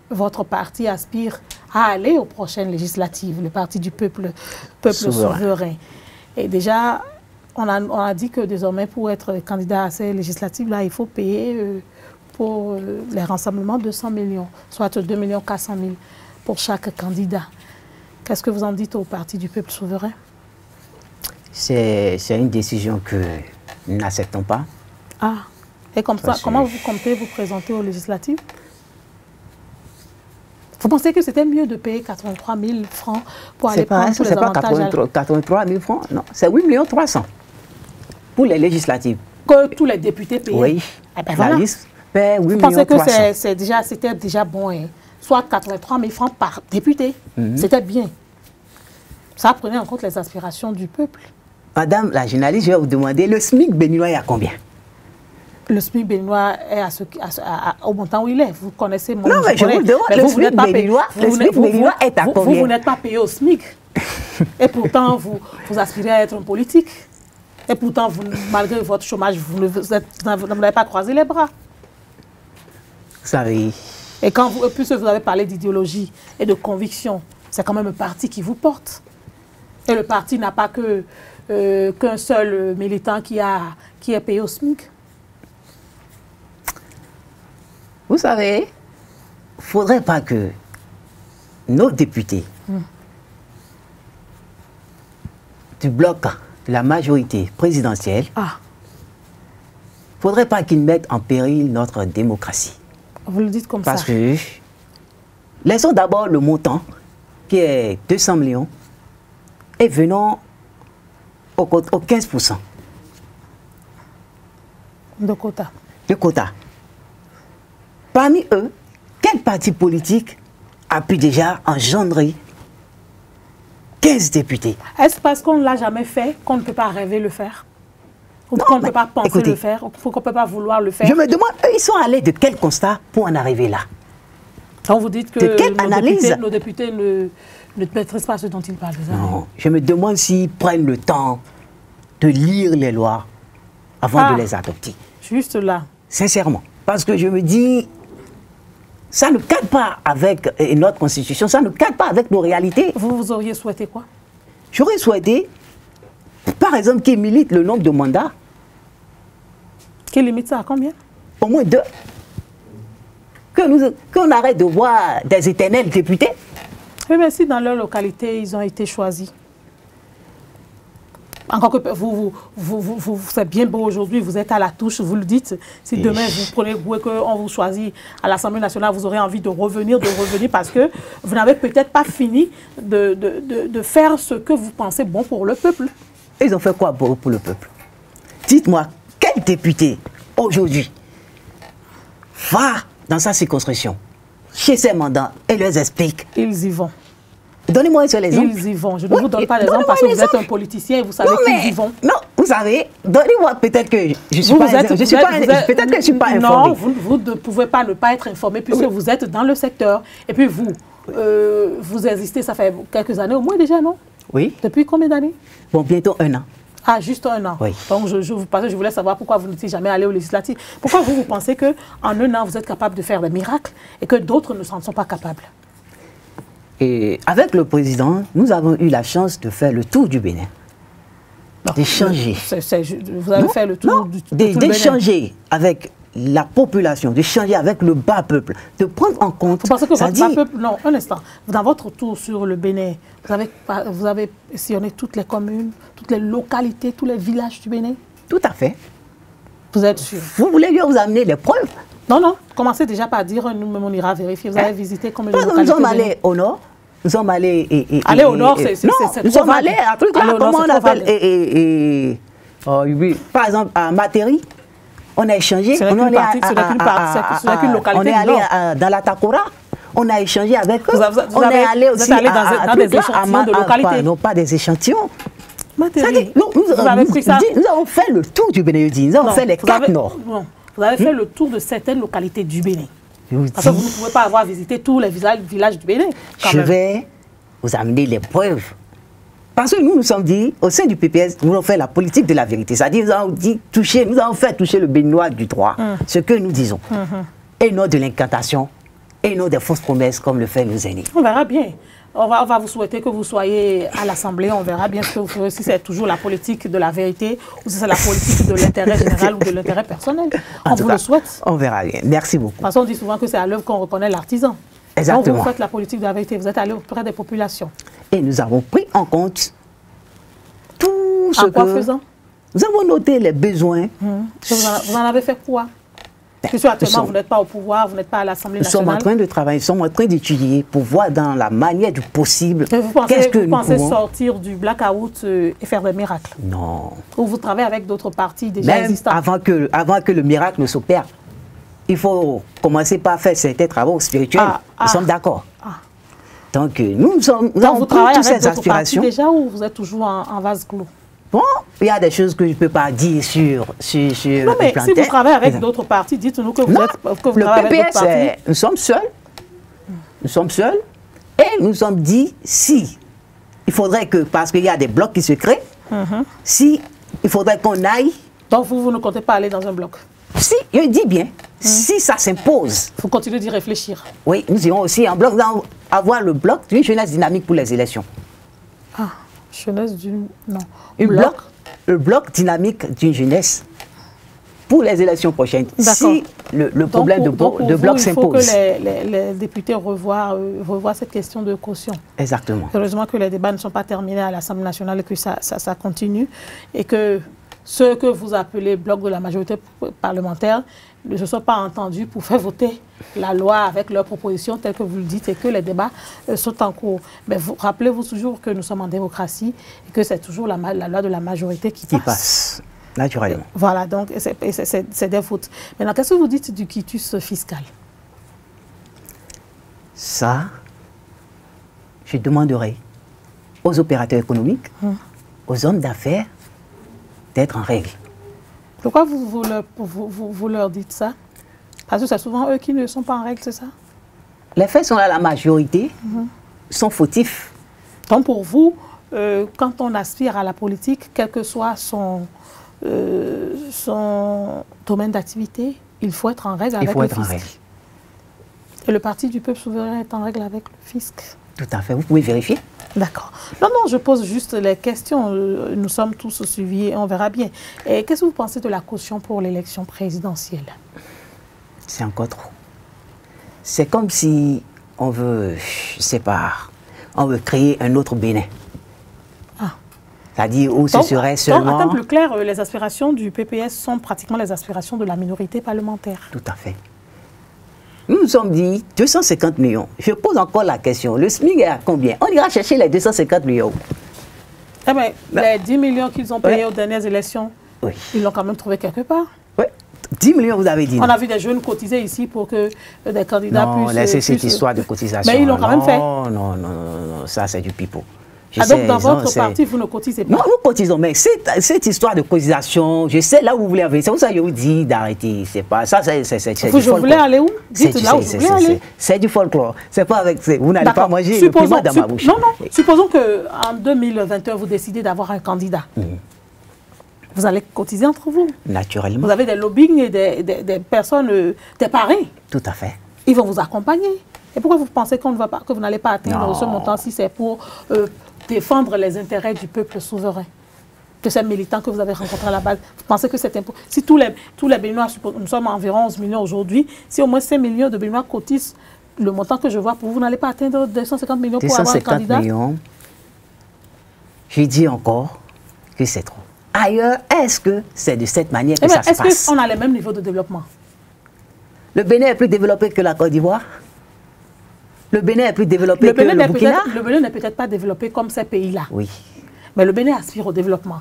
votre parti aspire à aller aux prochaines législatives, le parti du peuple souverain. Et déjà, on a dit que désormais, pour être candidat à ces législatives-là, il faut payer pour les rassemblements 200 millions, soit 2 400 000 pour chaque candidat. Qu'est-ce que vous en dites au parti du peuple souverain? C'est une décision que nous n'acceptons pas. Ah, et comme ça, comment vous comptez vous présenter aux législatives? Vous pensez que c'était mieux de payer 83 000 francs pour aller prendre tous les avantages? C'est pas 83 000 francs, non, c'est 8 300 000 pour les législatives. Que tous les députés payent? Oui, voilà. La liste paie 8 Vous pensez que c'était déjà bon, hein? Soit 83 000 francs par député. C'était bien. Ça prenait en compte les aspirations du peuple. Madame la journaliste, je vais vous demander, le SMIC béninois est à combien? Le SMIC béninois est au montant où il est. Vous connaissez mon... Non, mais je vous demande, le SMIC béninois est à combien? Vous n'êtes pas payé au SMIC. Et pourtant, vous aspirez à être un politique. Et pourtant, malgré votre chômage, vous n'avez pas croisé les bras. Vous savez... Et puisque vous avez parlé d'idéologie et de conviction, c'est quand même un parti qui vous porte. Et le parti n'a pas qu'un seul militant qui est payé au SMIC. Vous savez, il ne faudrait pas que nos députés du bloc de la majorité présidentielle, il ne faudrait pas qu'ils mettent en péril notre démocratie. Vous le dites comme ça. Parce que, laissons d'abord le montant, qui est 200 millions, et venons au 15%. De quota. De quota. Parmi eux, quel parti politique a pu déjà engendrer 15 députés? Est-ce parce qu'on ne l'a jamais fait qu'on ne peut pas rêver le faire? Ou qu'on ne peut pas penser le faire? Ou qu'on ne peut pas vouloir le faire? Je me demande, eux, ils sont allés de quel constat pour en arriver là? Quand vous dites que nos députés ne maîtrisent pas ce dont ils parlent. Non, je me demande s'ils prennent le temps de lire les lois avant de les adopter. Juste là. Sincèrement. Parce que je me dis, ça ne cadre pas avec notre constitution, ça ne cadre pas avec nos réalités. Vous auriez souhaité quoi? J'aurais souhaité, par exemple, qu'ils militent le nombre de mandats. Qui limite ça à combien? Au moins 2. Qu'on arrête de voir des éternels députés. Oui, mais si dans leur localité, ils ont été choisis. Encore que c'est bien beau aujourd'hui, vous êtes à la touche, vous le dites. Si demain vous prenez goût et qu'on vous choisit à l'Assemblée nationale, vous aurez envie de revenir parce que vous n'avez peut-être pas fini de faire ce que vous pensez bon pour le peuple. Ils ont fait quoi pour le peuple? Dites-moi, quel député aujourd'hui va dans sa circonscription, chez ses mandats, et leur explique? Ils y vont. Donnez-moi un seul exemple. Ils y vont. Je ne vous donne pas l'exemple parce que vous êtes un politicien et vous savez qu'ils y vont. Non, vous savez, donnez-moi peut-être que je ne suis pas informé. Non, vous ne pouvez pas ne pas être informé puisque vous êtes dans le secteur. Et puis vous existez, ça fait quelques années au moins déjà, non? Oui. Depuis combien d'années? Bon, bientôt 1 an. Ah, juste 1 an. Oui. Donc, je voulais savoir pourquoi vous n'étiez jamais allé aux législatives. Pourquoi vous pensez qu'en 1 an, vous êtes capable de faire des miracles et que d'autres ne s'en sont pas capables? Et avec le président, nous avons eu la chance de faire le tour du Bénin. D'échanger. Vous avez fait le tour du Bénin. D'échanger avec la population, d'échanger avec le bas peuple, de prendre en compte... Vous pensez que votre bas peuple... Non, un instant. Dans votre tour sur le Bénin, vous avez sillonné toutes les communes, toutes les localités, tous les villages du Bénin? Tout à fait. Vous êtes sûr? Vous voulez lui vous amener les preuves? Non, non. Commencez déjà par dire, nous-mêmes on ira vérifier. Vous avez visité combien de localités? Nous sommes allés au nord. Nous sommes allés... Aller au nord, c'est nous sommes allés à truc là, comment on appelle... Par exemple, à Matéri, on a échangé. Ce n'est qu'une localité. On est allé dans la Takora. On a échangé avec eux. On est allé aussi dans des échantillons de localités. Non, pas des échantillons. Matéri. Vous avez pris ça. Nous avons fait le tour du Bénin. Nous avons fait les 4 nord. Vous avez fait le tour de certaines localités du Bénin. Parce que vous ne pouvez pas avoir visité tous les villages du Bénin. Je vais vous amener les preuves. Parce que nous sommes dit, au sein du PPS, nous avons fait la politique de la vérité. C'est-à-dire, nous avons fait toucher le Béninois du droit, ce que nous disons. Et non de l'incantation, et non des fausses promesses comme le fait nos aînés. On verra bien. On va vous souhaiter que vous soyez à l'Assemblée. On verra bien ce que vous ferez, si c'est toujours la politique de la vérité ou si c'est la politique de l'intérêt général ou de l'intérêt personnel. On vous le souhaite. On verra bien. Merci beaucoup. De toute façon, on dit souvent que c'est à l'œuvre qu'on reconnaît l'artisan. Exactement. Donc vous faites la politique de la vérité. Vous êtes allé auprès des populations. Et nous avons pris en compte tout ce que... En quoi faisant? Nous avons noté les besoins. Vous en avez fait quoi? Puisque actuellement, vous n'êtes pas au pouvoir, vous n'êtes pas à l'Assemblée nationale. Nous sommes en train de travailler, nous sommes en train d'étudier pour voir dans la manière du possible. Vous pensez sortir du blackout et faire des miracles? Non. Ou vous travaillez avec d'autres partis déjà existants? Avant que le miracle ne s'opère, il faut commencer par faire certains travaux spirituels. Nous sommes d'accord. Donc, nous avons pris toutes ces aspirations. Déjà ou vous êtes toujours en vase clos? Bon, il y a des choses que je ne peux pas dire sur non, mais si vous travaillez avec d'autres partis, dites-nous que vous travaillez avec d'autres partis. Nous sommes seuls. Nous sommes seuls. Et nous nous sommes dit, si il faudrait que, parce qu'il y a des blocs qui se créent, si il faudrait qu'on aille... Donc vous ne comptez pas aller dans un bloc? Si, je dis bien, si ça s'impose. Il faut continuer d'y réfléchir. Oui, nous irons aussi en bloc, nous allons avoir le bloc d'une jeunesse dynamique pour les élections. Ah, jeunesse d'une... Non. Le bloc dynamique d'une jeunesse pour les élections prochaines. Si le problème de bloc s'impose. Il faut que les députés revoient cette question de caution. Exactement. Heureusement que les débats ne sont pas terminés à l'Assemblée nationale et que ça continue. Et que ce que vous appelez bloc de la majorité parlementaire ne se sont pas entendus pour faire voter la loi avec leurs propositions telles que vous le dites et que les débats sont en cours. Mais rappelez-vous toujours que nous sommes en démocratie et que c'est toujours la loi de la majorité qui passe. Naturellement. Voilà, donc c'est des fautes. Maintenant, qu'est-ce que vous dites du quitus fiscal? Ça, je demanderai aux opérateurs économiques, aux hommes d'affaires, d'être en règle. Pourquoi vous leur dites ça? Parce que c'est souvent eux qui ne sont pas en règle, c'est ça? Les faits sont là, la majorité sont fautifs. Donc pour vous, quand on aspire à la politique, quel que soit son domaine d'activité, il faut être en règle avec le fisc. Et le Parti du peuple souverain est en règle avec le fisc? Tout à fait, vous pouvez vérifier. D'accord. Non, je pose juste les questions. Nous sommes tous suivis et on verra bien. Et qu'est-ce que vous pensez de la caution pour l'élection présidentielle? C'est encore trop. C'est comme si on veut, je sais pas, on veut créer un autre Bénin. Ah. C'est-à-dire où ce serait seulement... En termes plus clairs, les aspirations du PPS sont pratiquement les aspirations de la minorité parlementaire. Tout à fait. Nous nous sommes dit 250 millions. Je pose encore la question. Le SMIC est à combien? On ira chercher les 250 millions. Eh bien, les 10 millions qu'ils ont payés aux dernières élections, oui, ils l'ont quand même trouvé quelque part. Oui, 10 millions, vous avez dit. On a vu des jeunes cotiser ici pour que des candidats puissent... Non, laissez cette histoire de cotisation. Mais ils l'ont quand même fait. Non, ça c'est du pipeau. Donc dans votre parti, vous ne cotisez pas? Non, nous cotisons, mais cette histoire de cotisation, je sais là où vous voulez aller. C'est pour ça que je vous dis d'arrêter. C'est pas ça, c'est du folklore. Je voulais aller où? Dites là où je voulais aller. C'est du folklore. C'est pas avec... Vous n'allez pas manger le piment dans ma bouche. Non, non. Supposons qu'en 2021, vous décidez d'avoir un candidat. Vous allez cotiser entre vous. Naturellement. Vous avez des lobbying et des personnes, des parrains. Tout à fait. Ils vont vous accompagner. Et pourquoi vous pensez qu'on ne va pas, que vous n'allez pas atteindre ce montant si c'est pour défendre les intérêts du peuple souverain, de ces militants que vous avez rencontrés à la base? Vous pensez que c'est important? Si tous les Béninois, nous sommes environ 11 millions aujourd'hui, si au moins 5 millions de Béninois cotisent le montant que je vois, pour vous n'allez pas atteindre 250 millions pour avoir un candidat? 250 millions, je dis encore que c'est trop. Ailleurs, est-ce que c'est de cette manière que ça se passe? Est-ce qu'on a le même niveau de développement? Le Bénin est plus développé que la Côte d'Ivoire? Le Bénin est plus développé que le Burkina? Le Bénin n'est peut-être pas développé comme ces pays-là. Oui. Mais le Bénin aspire au développement.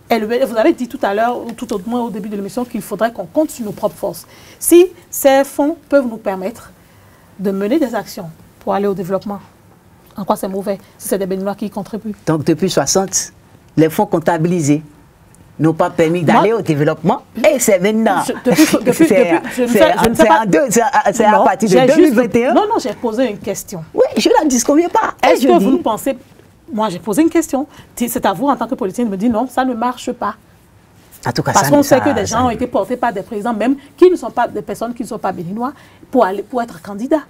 Et vous avez dit tout à l'heure, ou tout au moins au début de l'émission, qu'il faudrait qu'on compte sur nos propres forces. Si ces fonds peuvent nous permettre de mener des actions pour aller au développement, en quoi c'est mauvais si c'est des Béninois qui y contribuent? Donc depuis 60, les fonds comptabilisés n'ont pas permis d'aller au développement. Et c'est maintenant. C'est à partir de 2021. Non, j'ai posé une question. Oui, je ne la disconviens pas. Est-ce que vous pensez... Moi, j'ai posé une question. C'est à vous, en tant que politicien, de me dire non, ça ne marche pas. En tout cas, parce qu'on sait que des gens ont été portés par des présidents, même qui ne sont pas des personnes qui ne sont pas béninois, pour être candidats.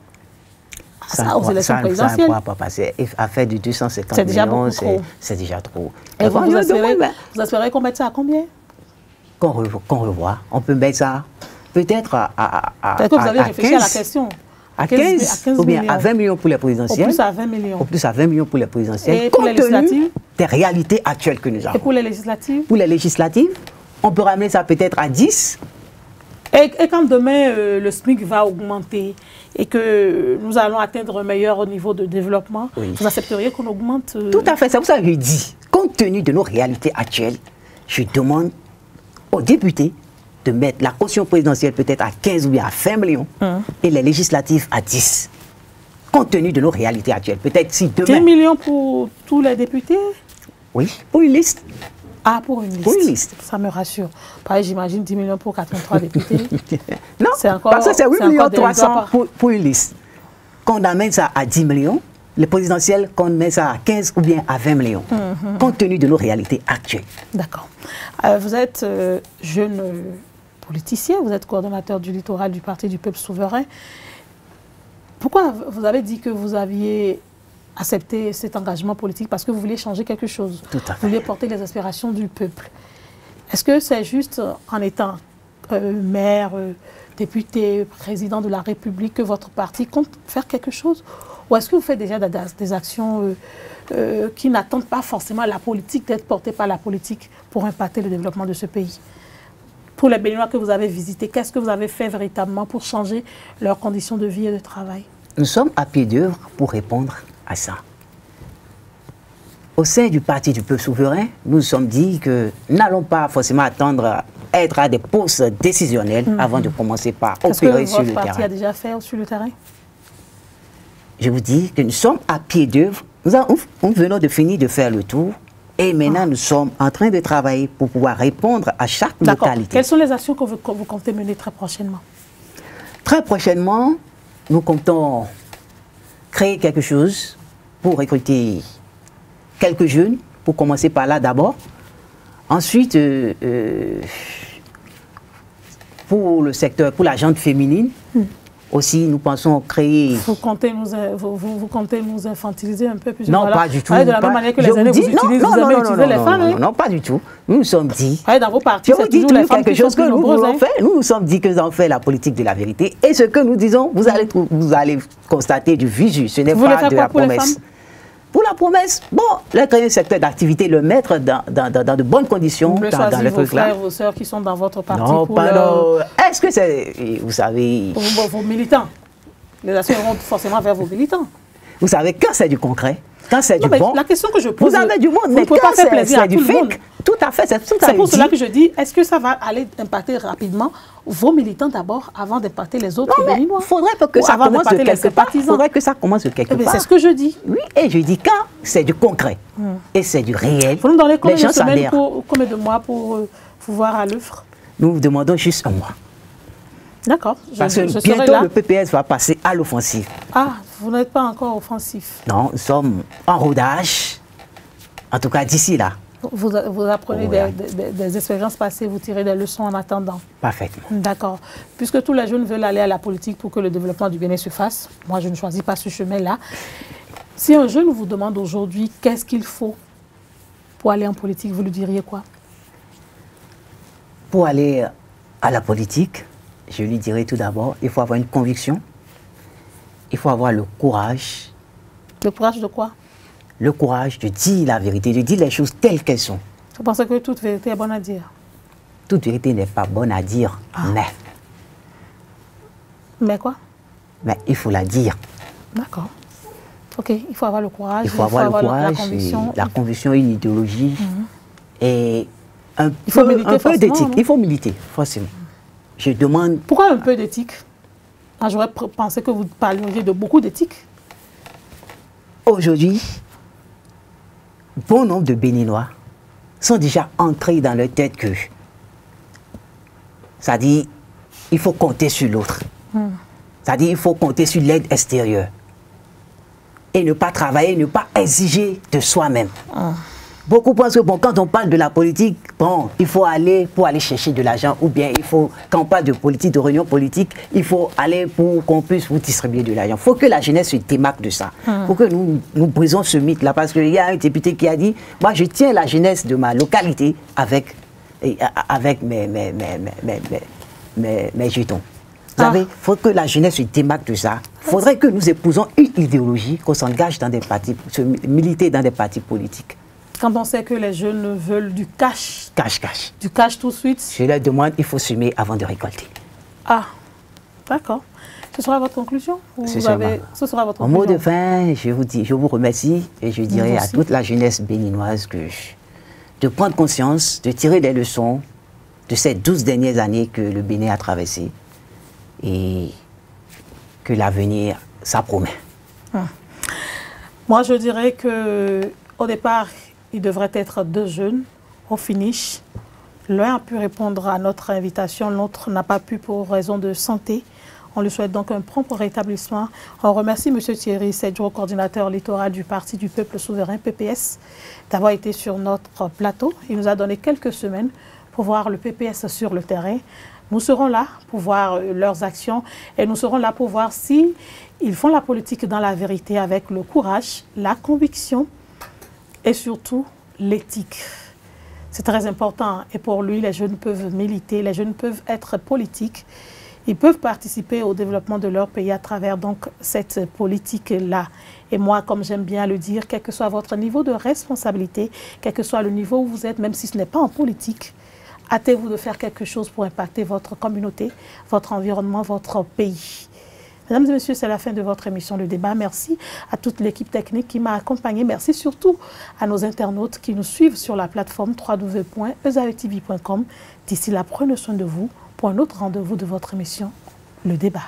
Ça, aux élections présidentielles. Ça ne pourra pas passer. À faire du 250 millions, c'est déjà trop. Et vous espérez qu'on mette ça à combien? Qu'on revoit. On peut mettre ça peut-être à peut-être que vous avez réfléchi à la question. À 15 ou bien à 20 millions pour les présidentielles. Au plus à 20 millions. Au plus à 20 millions pour les présidentielles. Et pour les législatives? Des réalités actuelles que nous avons. Et pour les législatives? Pour les législatives, on peut ramener ça peut-être à 10. Et quand demain le SMIC va augmenter et que nous allons atteindre un meilleur niveau de développement, vous accepteriez qu'on augmente? Tout à fait, c'est pour ça que je dis, compte tenu de nos réalités actuelles, je demande aux députés de mettre la caution présidentielle peut-être à 15 ou bien à 20 millions et les législatives à 10. Compte tenu de nos réalités actuelles, peut-être si demain... 10 millions pour tous les députés? Oui, pour une liste. Ah, pour une liste. Pour une liste. Ça me rassure. Pareil, j'imagine 10 millions pour 83 députés. Non, parce que c'est 8 millions 300 pour une liste. Quand on amène ça à 10 millions, le présidentiel, qu'on met ça à 15 ou bien à 20 millions, compte tenu de nos réalités actuelles. D'accord. Vous êtes jeune politicien, vous êtes coordonnateur du littoral du Parti du Peuple Souverain. Pourquoi vous avez dit que vous aviez accepté cet engagement politique? Parce que vous vouliez changer quelque chose. Tout à fait. Vous vouliez porter les aspirations du peuple. Est-ce que c'est juste en étant maire, député, président de la République que votre parti compte faire quelque chose? Ou est-ce que vous faites déjà des actions qui n'attendent pas forcément la politique, d'être portées par la politique pour impacter le développement de ce pays? Pour les Béninois que vous avez visités, qu'est-ce que vous avez fait véritablement pour changer leurs conditions de vie et de travail? Nous sommes à pied d'œuvre pour répondre à ça. Au sein du Parti du Peuple Souverain, nous nous sommes dit que nous n'allons pas forcément attendre à être à des postes décisionnels avant de commencer par opérer sur le terrain. Qu'est-ce que votre parti a déjà fait sur le terrain? Je vous dis que nous sommes à pied d'œuvre. Nous venons de finir de faire le tour et maintenant nous sommes en train de travailler pour pouvoir répondre à chaque localité. Quelles sont les actions que vous comptez mener très prochainement? Très prochainement, nous comptons créer quelque chose pour recruter quelques jeunes, pour commencer par là d'abord. Ensuite, pour le secteur, pour la gente féminine, aussi nous pensons créer... Vous comptez nous infantiliser un peu plus? Non, pas du tout. De la même manière que les années vous utilisez, vous avez utilisé les femmes. Non, pas du tout. Nous nous sommes dit... Dans vos partis, c'est toujours les femmes qui sont plus nombreuses. Nous nous sommes dit que nous avons fait la politique de la vérité. Et ce que nous disons, vous allez constater du visu. Ce n'est pas de la promesse. pour la promesse, bon, leur créer un secteur d'activité, le mettre dans de bonnes conditions, dans le truc là. Vos frères, vos sœurs qui sont dans votre parti. Non, pardon. Est-ce que c'est, vous savez... Pour vos militants. Les actions iront forcément vers vos militants. Vous savez, quand c'est du concret, quand c'est du bon... La question que je pose... Vous avez du monde, mais quand c'est du fake, tout à fait, c'est tout à fait. C'est pour cela que je dis, est-ce que ça va aller impacter rapidement vos militants d'abord, avant d'impacter les autres Béninois? Il faudrait que ça commence de quelque part. Il faudrait que ça commence de quelque part. C'est ce que je dis. Oui, et je dis quand c'est du concret et c'est du réel, vous nous donnez combien de semaines combien de mois pour voir à l'œuvre? Nous vous demandons juste un mois. D'accord. Parce que bientôt le PPS va passer à l'offensive. Ah, vous n'êtes pas encore offensif? Non, nous sommes en rodage, en tout cas d'ici là. Vous apprenez des expériences passées, vous tirez des leçons en attendant. Parfaitement. D'accord. Puisque tous les jeunes veulent aller à la politique pour que le développement du Bénin se fasse, moi je ne choisis pas ce chemin-là. Si un jeune vous demande aujourd'hui qu'est-ce qu'il faut pour aller en politique, vous lui diriez quoi? Pour aller à la politique, je lui dirais tout d'abord, il faut avoir une conviction, il faut avoir le courage. Le courage de quoi? Le courage de dire la vérité, de dire les choses telles qu'elles sont. Vous pensez que toute vérité est bonne à dire? Toute vérité n'est pas bonne à dire, mais... Mais quoi? Mais il faut la dire. D'accord. Ok, il faut avoir le courage. Il faut avoir le courage, la conviction, une idéologie et un peu d'éthique. Il faut militer, forcément. Je demande... Pourquoi un peu d'éthique? J'aurais pensé que vous parliez de beaucoup d'éthique. Aujourd'hui, bon nombre de Béninois sont déjà ancrés dans leur tête que, c'est-à-dire, il faut compter sur l'autre. C'est-à-dire, il faut compter sur l'aide extérieure. Et ne pas travailler, ne pas exiger de soi-même. Beaucoup pensent que bon, quand on parle de la politique, bon, il faut aller pour aller chercher de l'argent, ou bien il faut, quand on parle de politique, de réunion politique, il faut aller pour qu'on puisse vous distribuer de l'argent. Il faut que la jeunesse se démarque de ça. Il faut que nous brisons ce mythe-là, parce qu'il y a un député qui a dit, moi je tiens la jeunesse de ma localité avec mes jetons. Vous savez, il faut que la jeunesse se démarque de ça. Il faudrait que nous épousons une idéologie, qu'on s'engage dans des partis, se militer dans des partis politiques. Quand on sait que les jeunes veulent du cash. Cash. Du cash tout de suite. Je leur demande, il faut semer avant de récolter. Ah, d'accord. Ce sera votre conclusion? Ce sera votre conclusion. En mot de fin, je vous remercie et je dirais à toute la jeunesse béninoise de prendre conscience, de tirer des leçons de ces 12 dernières années que le Bénin a traversées et que l'avenir, ça promet. Moi, je dirais qu'au départ, il devrait être deux jeunes. Au finish, l'un a pu répondre à notre invitation, l'autre n'a pas pu pour raison de santé. On lui souhaite donc un prompt rétablissement. On remercie M. Thierry Sedjo, coordinateur littoral du Parti du Peuple Souverain, PPS, d'avoir été sur notre plateau. Il nous a donné quelques semaines pour voir le PPS sur le terrain. Nous serons là pour voir leurs actions et nous serons là pour voir si ils font la politique dans la vérité avec le courage, la conviction et surtout l'éthique. C'est très important et pour lui, les jeunes peuvent militer, les jeunes peuvent être politiques. Ils peuvent participer au développement de leur pays à travers donc cette politique-là. Et moi, comme j'aime bien le dire, quel que soit votre niveau de responsabilité, quel que soit le niveau où vous êtes, même si ce n'est pas en politique, hâtez-vous de faire quelque chose pour impacter votre communauté, votre environnement, votre pays. Mesdames et messieurs, c'est la fin de votre émission Le Débat. Merci à toute l'équipe technique qui m'a accompagné. Merci surtout à nos internautes qui nous suivent sur la plateforme www.ezavetv.com. D'ici là, prenez soin de vous pour un autre rendez-vous de votre émission Le Débat.